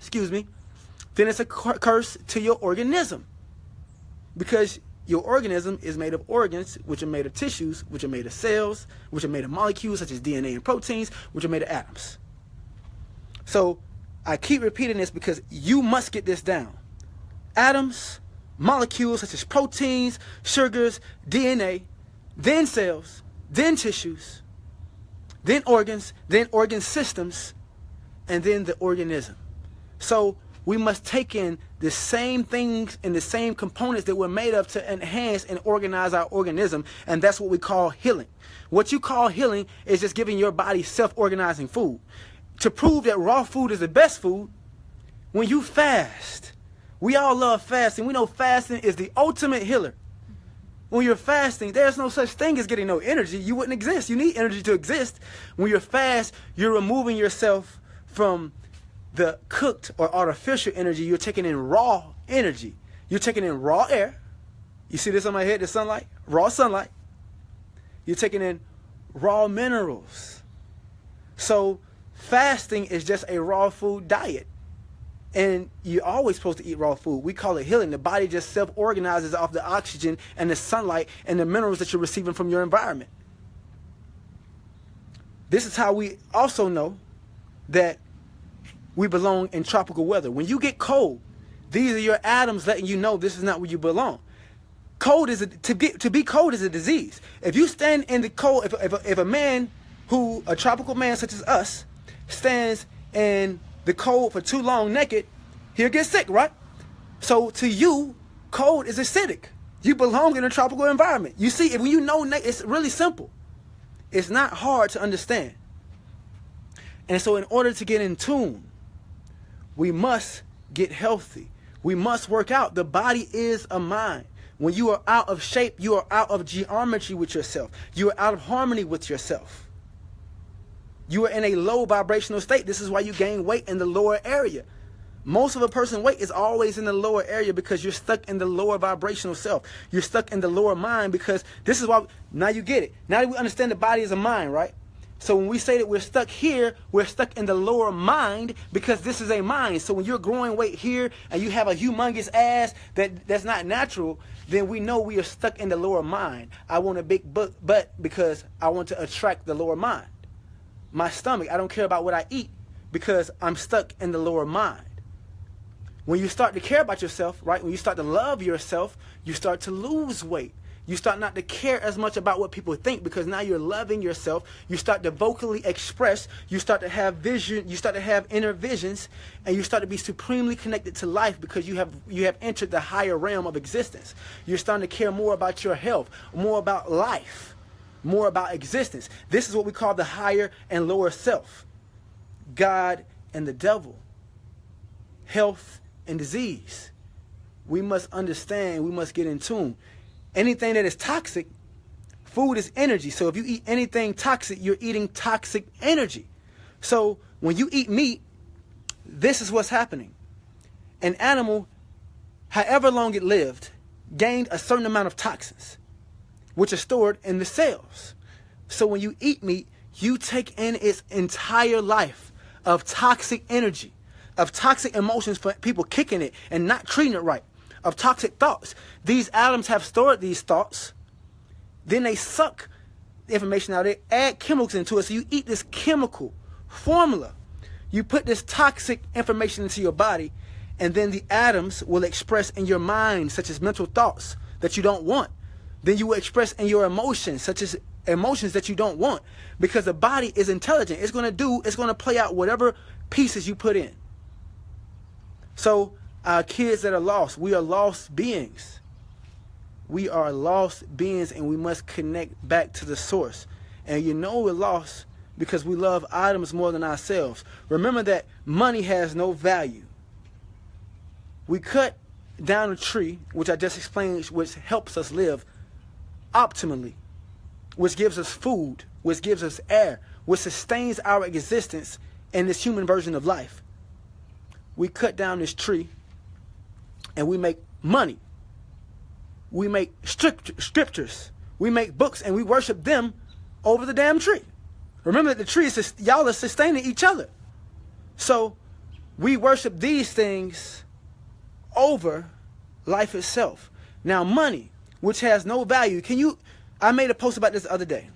excuse me, then it's a curse to your organism, because your organism is made of organs, which are made of tissues, which are made of cells, which are made of molecules such as DNA and proteins, which are made of atoms. So I keep repeating this because you must get this down. Atoms, molecules such as proteins, sugars, DNA, then cells, then tissues, then organs, then organ systems, and then the organism. So we must take in the same things and the same components that we're made of to enhance and organize our organism, and that's what we call healing. What you call healing is just giving your body self-organizing food. To prove that raw food is the best food, when you fast, we all love fasting. We know fasting is the ultimate healer. When you're fasting, there's no such thing as getting no energy. You wouldn't exist. You need energy to exist. When you're fast, you're removing yourself from the cooked or artificial energy. You're taking in raw energy. You're taking in raw air. You see this on my head, the sunlight? Raw sunlight. You're taking in raw minerals. So fasting is just a raw food diet. And you're always supposed to eat raw food. We call it healing. The body just self-organizes off the oxygen and the sunlight and the minerals that you're receiving from your environment. This is how we also know that we belong in tropical weather. When you get cold, these are your atoms letting you know this is not where you belong. To be cold is a disease. If you stand in the cold, if a tropical man such as us, stands in the cold for too long naked, he'll get sick, right? So to you, cold is acidic. You belong in a tropical environment. You see, when you know, it's really simple. It's not hard to understand. And so in order to get in tune, we must get healthy. We must work out. The body is a mind. When you are out of shape, you are out of geometry with yourself. You are out of harmony with yourself. You are in a low vibrational state. This is why you gain weight in the lower area. Most of a person's weight is always in the lower area because you're stuck in the lower vibrational self. You're stuck in the lower mind because this is why, now you get it. Now that we understand the body is a mind, right? So when we say that we're stuck here, we're stuck in the lower mind because this is a mind. So when you're growing weight here and you have a humongous ass that's not natural, then we know we are stuck in the lower mind. I want a big butt because I want to attract the lower mind. My stomach, I don't care about what I eat because I'm stuck in the lower mind. When you start to care about yourself, right? When you start to love yourself, you start to lose weight. You start not to care as much about what people think because now you're loving yourself. You start to vocally express. You start to have vision. You start to have inner visions, and you start to be supremely connected to life because you have entered the higher realm of existence. You're starting to care more about your health, more about life, more about existence. This is what we call the higher and lower self. God and the devil. Health and disease. We must understand. We must get in tune. Anything that is toxic, food is energy. So if you eat anything toxic, you're eating toxic energy. So when you eat meat, this is what's happening. An animal, however long it lived, gained a certain amount of toxins, which are stored in the cells. So when you eat meat, you take in its entire life of toxic energy, of toxic emotions for people kicking it and not treating it right, of toxic thoughts. These atoms have stored these thoughts. Then they suck the information out. They add chemicals into it. So you eat this chemical formula. You put this toxic information into your body, and then the atoms will express in your mind, such as mental thoughts that you don't want. Then you will express in your emotions, such as emotions that you don't want. Because the body is intelligent. It's going to play out whatever pieces you put in. So our kids that are lost, we are lost beings. We are lost beings, and we must connect back to the source. And you know we're lost because we love items more than ourselves. Remember that money has no value. We cut down a tree, which I just explained, which helps us live optimally, which gives us food, which gives us air, which sustains our existence in this human version of life. We cut down this tree and we make money. We make scriptures. We make books and we worship them over the damn tree. Remember that the tree is, y'all are sustaining each other. So we worship these things over life itself. Now money, which has no value. I made a post about this the other day.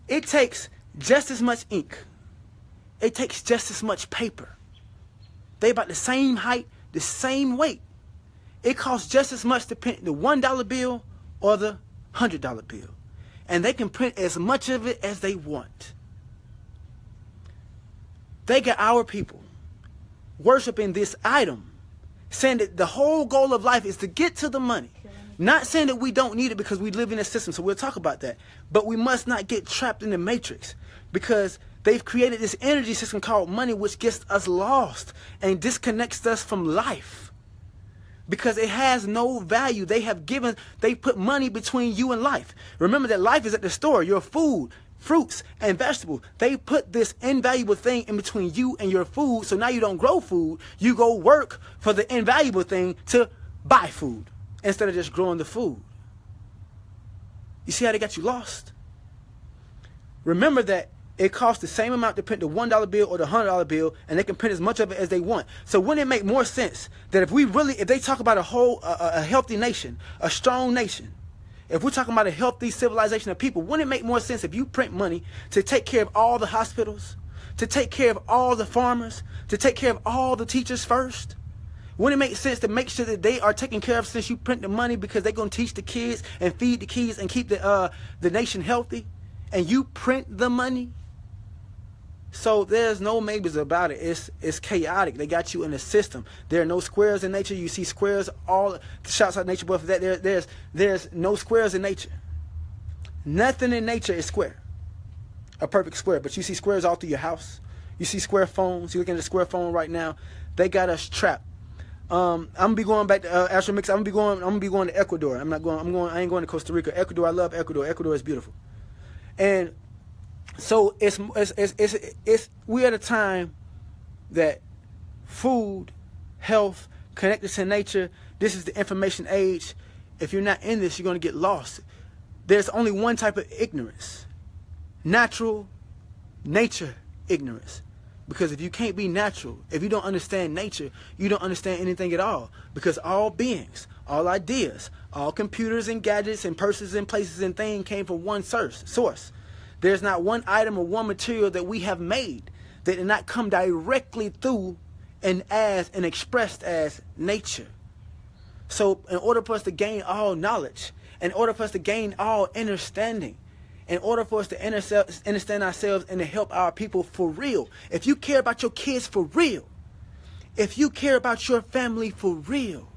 It takes just as much ink. It takes just as much paper. They about the same height, the same weight. It costs just as much to print the $1 bill or the $100 bill. And they can print as much of it as they want. They got our people worshiping this item, saying that the whole goal of life is to get to the money. Not saying that we don't need it because we live in a system, so we'll talk about that. But we must not get trapped in the matrix, because they've created this energy system called money, which gets us lost and disconnects us from life. Because it has no value. They put money between you and life. Remember that life is at the store. Your food, fruits, and vegetables. They put this invaluable thing in between you and your food. So now you don't grow food. You go work for the invaluable thing to buy food instead of just growing the food. You see how they got you lost? Remember that it costs the same amount to print the $1 bill or the $100 bill, and they can print as much of it as they want. So wouldn't it make more sense that if they talk about a healthy nation, a strong nation, if we're talking about a healthy civilization of people, wouldn't it make more sense if you print money to take care of all the hospitals, to take care of all the farmers, to take care of all the teachers first? Wouldn't it make sense to make sure that they are taken care of since you print the money, because they're going to teach the kids and feed the kids and keep the nation healthy, and you print the money? So there's no maybes about it. It's chaotic. They got you in a system. There are no squares in nature. You see squares all. Shouts out Nature Boy for that. There's no squares in nature. Nothing in nature is square. A perfect square. But you see squares all through your house. You see square phones. You're looking at a square phone right now. They got us trapped. I'm gonna be going back to Astro Mix. I'm gonna be going to Ecuador. I ain't going to Costa Rica. Ecuador. I love Ecuador. Ecuador is beautiful. And so we're at a time that food, health, connected to nature, this is the information age. If you're not in this, you're going to get lost. There's only one type of ignorance: natural, nature ignorance. Because if you can't be natural, if you don't understand nature, you don't understand anything at all. Because all beings, all ideas, all computers and gadgets and persons and places and things came from one source. There's not one item or one material that we have made that did not come directly through and expressed as nature. So in order for us to gain all knowledge, in order for us to gain all understanding, in order for us to understand ourselves and to help our people for real, if you care about your kids for real, if you care about your family for real,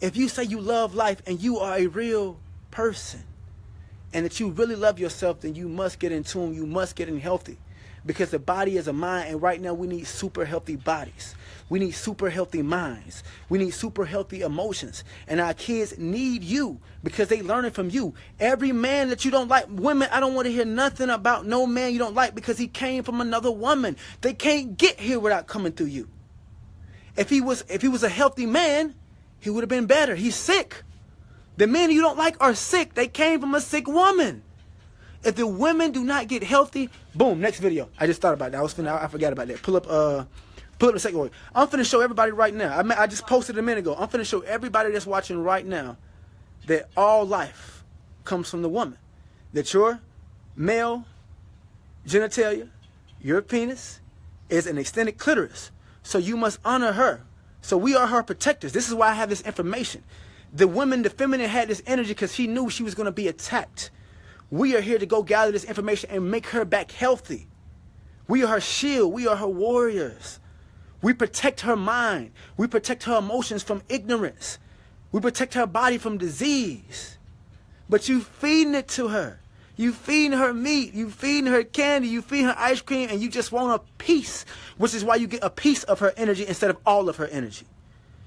if you say you love life and you are a real person, and that you really love yourself, then you must get in tune. You must get in healthy. Because the body is a mind, and right now we need super healthy bodies. We need super healthy minds. We need super healthy emotions. And our kids need you because they learning from you. Every man that you don't like, women, I don't want to hear nothing about no man you don't like because he came from another woman. They can't get here without coming through you. If he was a healthy man, he would have been better. He's sick. The men you don't like are sick. They came from a sick woman. If the women do not get healthy, boom, next video. I just thought about that. I forgot about that. Pull up the second one. I'm finna show everybody right now. I just posted a minute ago. I'm finna show everybody that's watching right now that all life comes from the woman. That your male genitalia, your penis, is an extended clitoris. So you must honor her. So we are her protectors. This is why I have this information. The feminine had this energy because she knew she was going to be attacked. We are here to go gather this information and make her back healthy. We are her shield. We are her warriors. We protect her mind. We protect her emotions from ignorance. We protect her body from disease. But you feeding it to her. You feeding her meat. You feeding her candy. You feeding her ice cream. And you just want a piece, which is why you get a piece of her energy instead of all of her energy.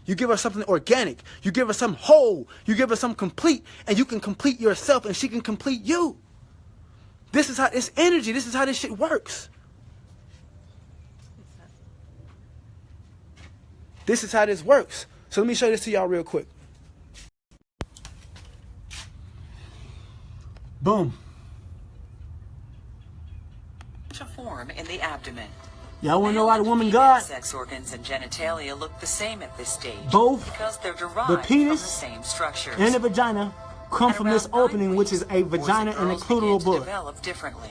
You give her something organic. You give her something whole. You give her something complete, and you can complete yourself, and she can complete you. This is how, it's energy. This is how this shit works. This is how this works. So let me show this to y'all real quick. Boom. To form in the abdomen. Y'all want to know why the woman God? Sex organs and genitalia look the same at this stage. Both because they're derived the penis from the same structures. And the vagina come from this opening, which is a vagina and a clitoral bud. Develop differently.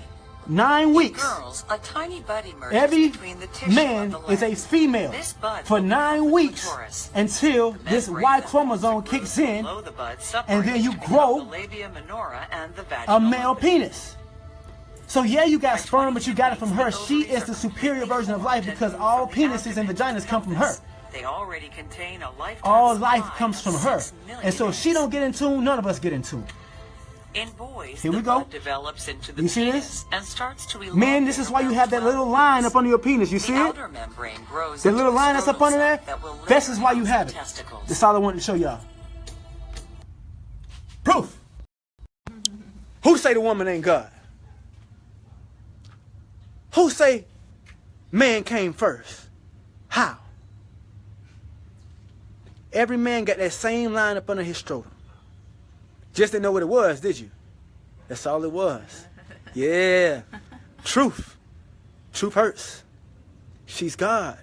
9 weeks. Girls, a tiny bud emerges Every between the tissue man of the is a leg. female This bud for 9 weeks until this Y chromosome kicks in, the bud, and then you the grow labia minora and the a male opening. penis. So yeah, you got sperm, but you got it from her. She is the superior version of life because all penises and vaginas come from her. They already contain a lifetime All life supply comes of from her. 6 million And so if she eggs. don't get in tune, none of us get in tune. In boys, Here we the go. bud develops into the You see penis this? and starts to elongate. Men, this is why you have that little line up under your penis. You see The it? outer membrane grows That into little a line that's up scrotal under there? sac that will This later is why you house have the it. testicles. That's all I wanted to show y'all. Proof. Who say the woman ain't God? Who say man came first? How? Every man got that same line up under his scrotum. Just didn't know what it was, did you? That's all it was. Yeah. Truth. Truth hurts. She's God.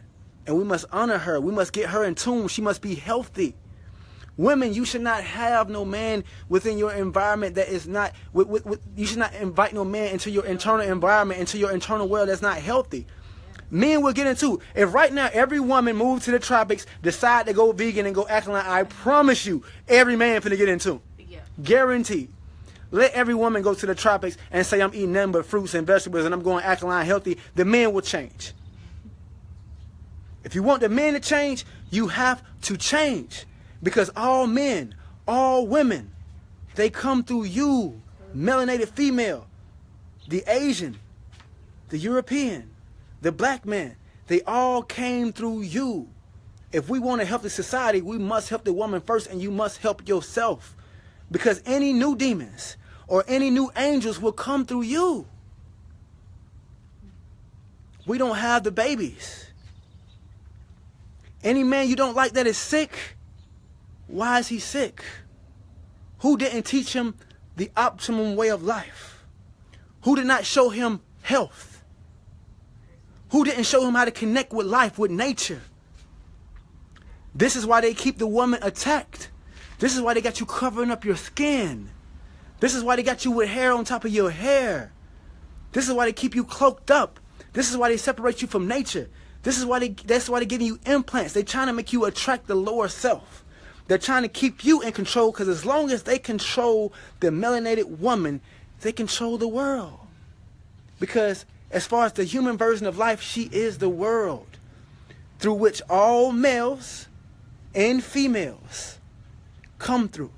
And we must honor her. We must get her in tune. She must be healthy. Women, you should not have no man within your environment that is not, you should not invite no man into your internal environment, into your internal world that's not healthy. Men will get into, if right now every woman moved to the tropics, decide to go vegan and go alkaline, I promise you, every man finna get into. Yeah. Guaranteed. Let every woman go to the tropics and say I'm eating nothing but fruits and vegetables and I'm going alkaline healthy, the men will change. If you want the men to change, you have to change. Because all men, all women, they come through you, melanated female, the Asian, the European, the black man. They all came through you. If we want a healthy society, we must help the woman first, and you must help yourself. Because any new demons or any new angels will come through you. We don't have the babies. Any man you don't like that is sick, why is he sick? Who didn't teach him the optimum way of life? Who did not show him health? Who didn't show him how to connect with life, with nature? This is why they keep the woman attacked. This is why they got you covering up your skin. This is why they got you with hair on top of your hair. This is why they keep you cloaked up. This is why they separate you from nature. That's why they're giving you implants. They're trying to make you attract the lower self. They're trying to keep you in control, because as long as they control the melanated woman, they control the world. Because as far as the human version of life, she is the world through which all males and females come through.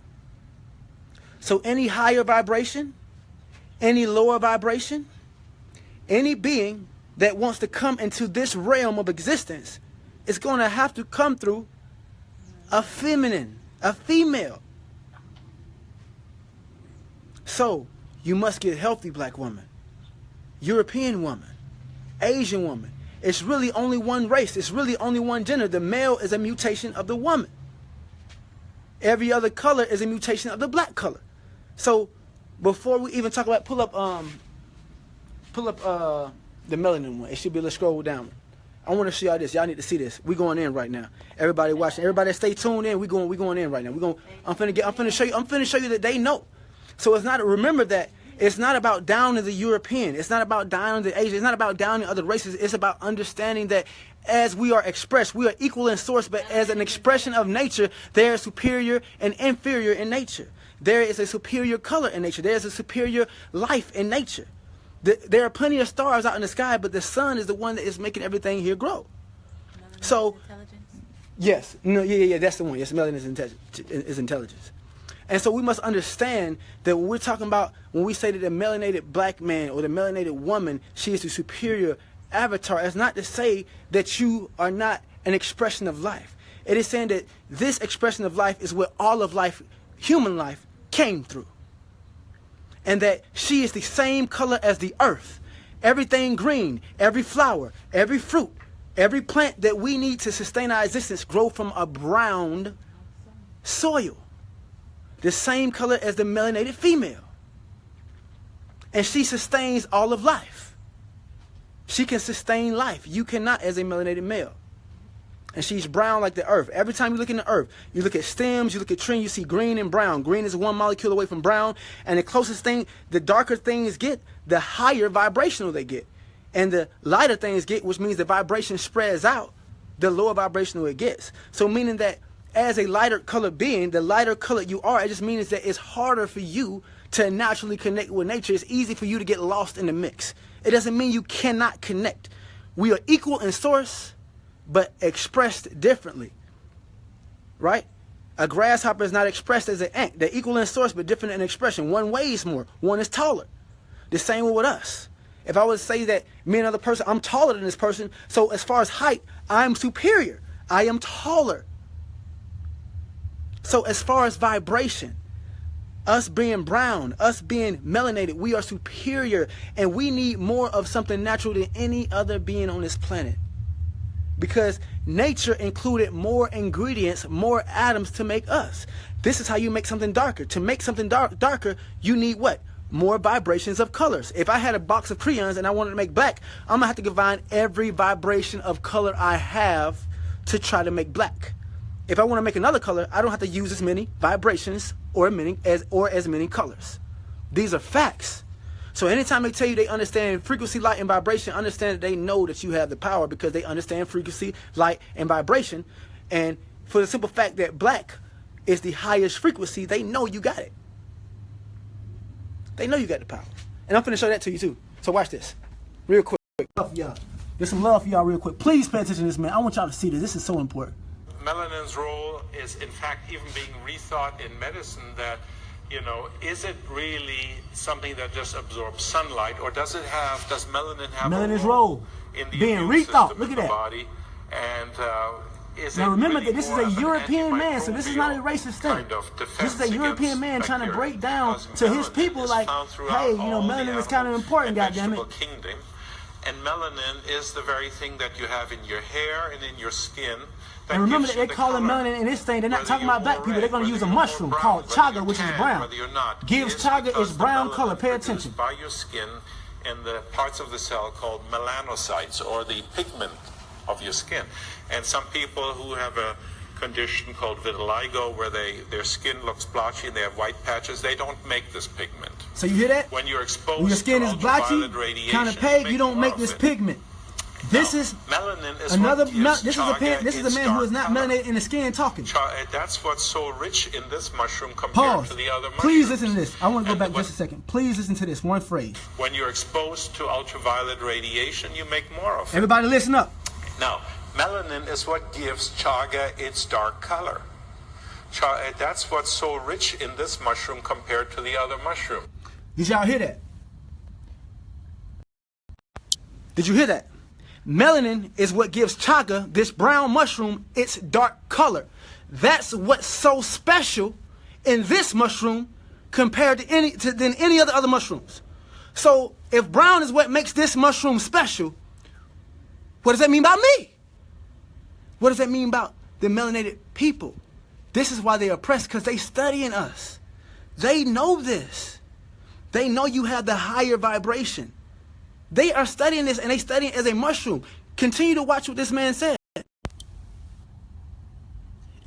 So any higher vibration, any lower vibration, any being that wants to come into this realm of existence is going to have to come through a feminine, a female. So you must get healthy, black woman, European woman, Asian woman. It's really only one race. It's really only one gender. The male is a mutation of the woman. Every other color is a mutation of the black color. So before we even talk about, pull up the melanin one. It should be, let's scroll down. I want to show y'all this. Y'all need to see this. We going in right now. Everybody watching. Everybody stay tuned in. We going in right now. I'm finna show you that they know. So it's not, remember that it's not about downing the European. It's not about downing the Asian. It's not about downing other races. It's about understanding that as we are expressed, we are equal in source, but as an expression of nature, there is superior and inferior in nature. There is a superior color in nature. There is a superior life in nature. There are plenty of stars out in the sky, but the sun is the one that is making everything here grow. So, yes, no, yeah, that's the one. Yes, melanin is intelligence. And so we must understand that when we're talking about, when we say that the melanated black man or the melanated woman, she is the superior avatar, it's not to say that you are not an expression of life. It is saying that this expression of life is what all of life, human life, came through. And that she is the same color as the earth. Everything green, every flower, every fruit, every plant that we need to sustain our existence grow from a brown soil. The same color as the melanated female. And she sustains all of life. She can sustain life. You cannot as a melanated male. And she's brown like the earth. Every time you look in the earth, you look at stems, you look at trees, you see green and brown. Green is one molecule away from brown. And the closest thing, the darker things get, the higher vibrational they get. And the lighter things get, which means the vibration spreads out, the lower vibrational it gets. So meaning that as a lighter colored being, the lighter colored you are, it just means that it's harder for you to naturally connect with nature. It's easy for you to get lost in the mix. It doesn't mean you cannot connect. We are equal in source, but expressed differently, right? A grasshopper is not expressed as an ant. They're equal in source, but different in expression. One weighs more, one is taller. The same with us. If I would say that me and another person, I'm taller than this person, so as far as height, I'm superior. I am taller. So as far as vibration, us being brown, us being melanated, we are superior, and we need more of something natural than any other being on this planet. Because nature included more ingredients, more atoms to make us. This is how you make something darker. To make something darker, you need what? More vibrations of colors. If I had a box of crayons and I wanted to make black, I'm gonna have to combine every vibration of color I have to try to make black. If I want to make another color, I don't have to use as many vibrations or as many colors. These are facts. So anytime they tell you they understand frequency, light, and vibration, understand that they know that you have the power because they understand frequency, light, and vibration. And for the simple fact that black is the highest frequency, they know you got it. They know you got the power. And I'm finna show that to you too. So watch this. Real quick. Love for y'all. There's some love for y'all real quick. Please pay attention to this, man. I want y'all to see this. This is so important. Melanin's role is in fact even being rethought in medicine that, you know, is it really something that just absorbs sunlight, or does melanin have Melanin's a role in the being immune rethought? system Look in at the that. body? And is Now it remember really that this is more a of an European man, so this is not a antimicrobial racist thing. kind of This is a European man trying to break down to his people like, hey, you know, melanin is kind of important, goddammit. Kingdom. And melanin is the very thing that you have in your hair and in your skin. And remember that they're calling melanin in this thing. They're not talking about black people. They're going to use a mushroom called chaga, which is brown. Gives chaga its brown color. Pay attention. By your skin in the parts of the cell called melanocytes, or the pigment of your skin. And some people who have a condition called vitiligo, where their skin looks blotchy and they have white patches, they don't make this pigment. So you hear that? When you're exposed when your skin to is blotchy, kind of pale, you don't make this pigment. This is melanin is another. This This is a man who is not melanated in the skin talking. That's what's so rich in this mushroom compared Pause. to the other mushrooms. Please listen to this. I want to go back just a second. Please listen to this one phrase. When you're exposed to ultraviolet radiation, you make more of it. Everybody listen up. Now, melanin is what gives chaga its dark color. That's what's so rich in this mushroom compared to the other mushroom. Did y'all hear that? Did you hear that? Melanin is what gives chaga, this brown mushroom, its dark color. That's what's so special in this mushroom compared to any other mushrooms. So if brown is what makes this mushroom special, what does that mean about me? What does that mean about the melanated people? This is why they're oppressed, because they studying us. They know this. They know you have the higher vibration. They are studying this, and they studying it as a mushroom. Continue to watch what this man said.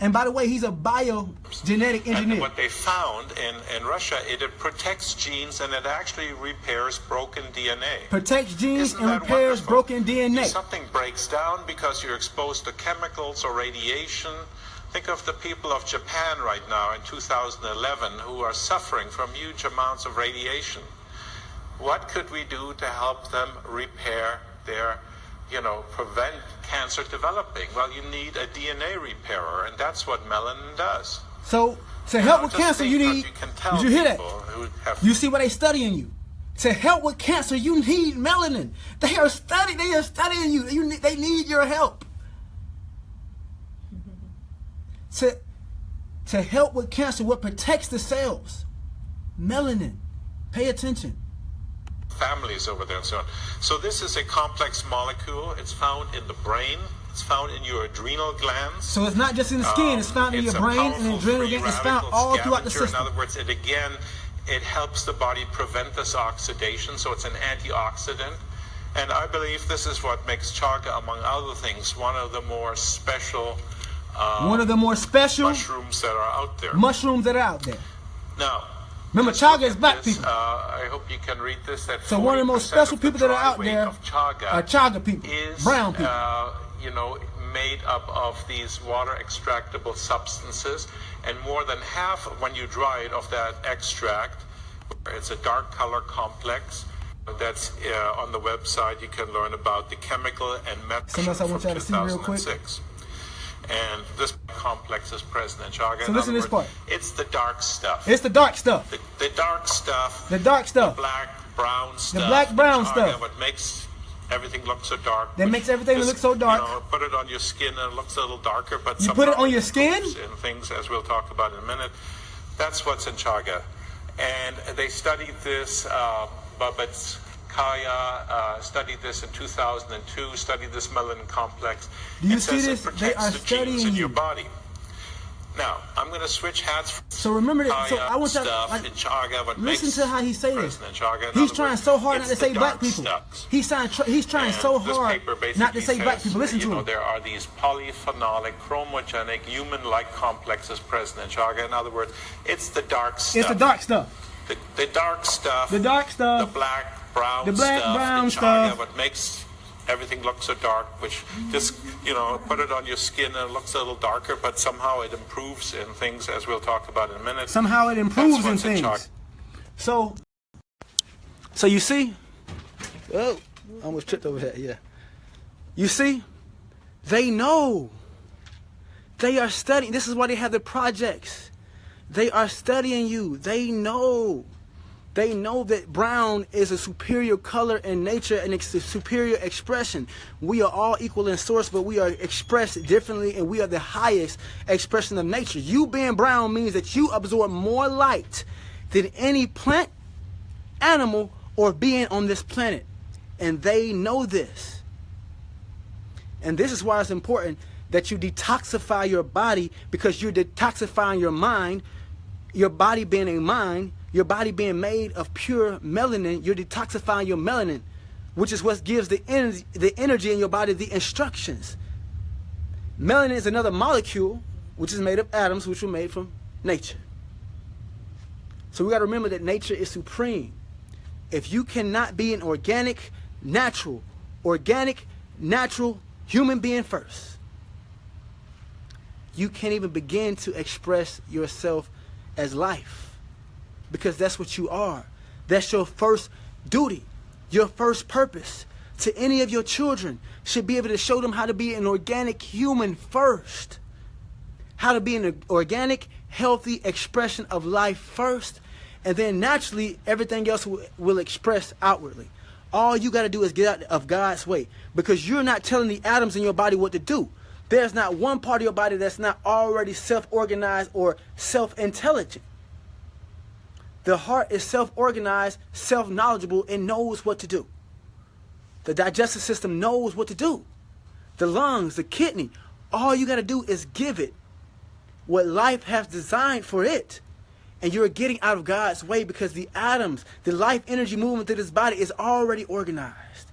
And by the way, he's a biogenetic engineer. And what they found in Russia, it protects genes and it actually repairs broken DNA. Protects genes Isn't and that repairs wonderful? broken DNA. If something breaks down because you're exposed to chemicals or radiation. Think of the people of Japan right now in 2011 who are suffering from huge amounts of radiation. What could we do to help them repair their, prevent cancer developing? Well, you need a DNA repairer, and that's what melanin does. So, to help with cancer, you need, did you hear that? You see what they studying you. To help with cancer, you need melanin. They are studying you. They need your help. to help with cancer, what protects the cells. Melanin. Pay attention. Families over there and so on. So this is a complex molecule. It's found in the brain. It's found in your adrenal glands. So it's not just in the skin. It's found in your brain and adrenal glands. It's found all throughout the system. In other words, it helps the body prevent this oxidation. So it's an antioxidant. And I believe this is what makes chaga, among other things, one of the more special mushrooms that are out there. Now, remember, chaga is black people. I hope you can read this. That so one of the most special people that are out there are chaga people, brown people. Made up of these water extractable substances, and more than half, when you dry it, of that extract, it's a dark color complex. That's on the website. You can learn about the chemical and method from 2006. And this complex is present in chaga. So listen to this part. It's the dark stuff. It's the dark stuff. The dark stuff. The dark stuff. The black, brown stuff. The black, brown stuff. What makes everything look so dark. That makes everything look so dark. Put it on your skin and it looks a little darker. But you put it on your skin? And things, as we'll talk about in a minute. That's what's in chaga. And they studied this, Kaya studied this in 2002, studied this melanin complex. Do you see this? They are studying in your body. Now, I'm going to switch hats. So remember that. So I want you to listen to how he say this. He's trying so hard not to say black people. He's trying so hard not to say black people. Listen to him. There are these polyphenolic, chromogenic, human-like complexes present in chaga. In other words, it's the dark stuff. It's the dark stuff. The dark stuff. The dark stuff. The black, brown stuff. What makes everything look so dark, which just, put it on your skin and it looks a little darker, but somehow it improves in things, as we'll talk about in a minute. Somehow it improves in things. So you see, oh, I almost tripped over that, yeah. You see, they know. They are studying. This is why they have the projects. They are studying you. They know. They know that brown is a superior color in nature and it's a superior expression. We are all equal in source, but we are expressed differently, and we are the highest expression of nature. You being brown means that you absorb more light than any plant, animal, or being on this planet. And they know this. And this is why it's important that you detoxify your body, because you're detoxifying your mind, your body being a mind. Your body being made of pure melanin, you're detoxifying your melanin, which is what gives the energy in your body, the instructions. Melanin is another molecule, which is made of atoms, which were made from nature. So we got to remember that nature is supreme. If you cannot be an organic, natural human being first, you can't even begin to express yourself as life. Because that's what you are. That's your first duty, your first purpose. To any of your children should be able to show them how to be an organic human first. How to be an organic, healthy expression of life first. And then naturally, everything else will express outwardly. All you got to do is get out of God's way. Because you're not telling the atoms in your body what to do. There's not one part of your body that's not already self-organized or self-intelligent. The heart is self-organized, self-knowledgeable, and knows what to do. The digestive system knows what to do. The lungs, the kidney, all you got to do is give it what life has designed for it. And you're getting out of God's way because the atoms, the life energy movement through this body is already organized.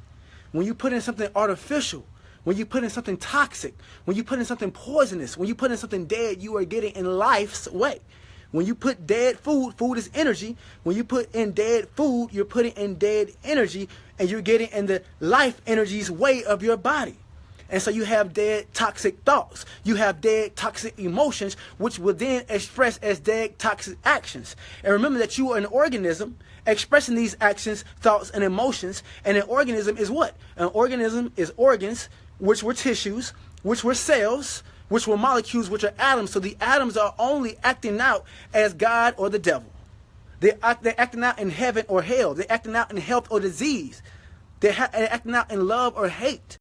When you put in something artificial, when you put in something toxic, when you put in something poisonous, when you put in something dead, you are getting in life's way. When you put dead food, food is energy. When you put in dead food, you're putting in dead energy, and you're getting in the life energy's way of your body. And so you have dead toxic thoughts. You have dead toxic emotions, which will then express as dead toxic actions. And remember that you are an organism expressing these actions, thoughts, and emotions. And an organism is what? An organism is organs, which were tissues, which were cells, which were molecules, which are atoms. So the atoms are only acting out as God or the devil. They're acting out in heaven or hell. They're acting out in health or disease. They're acting out in love or hate.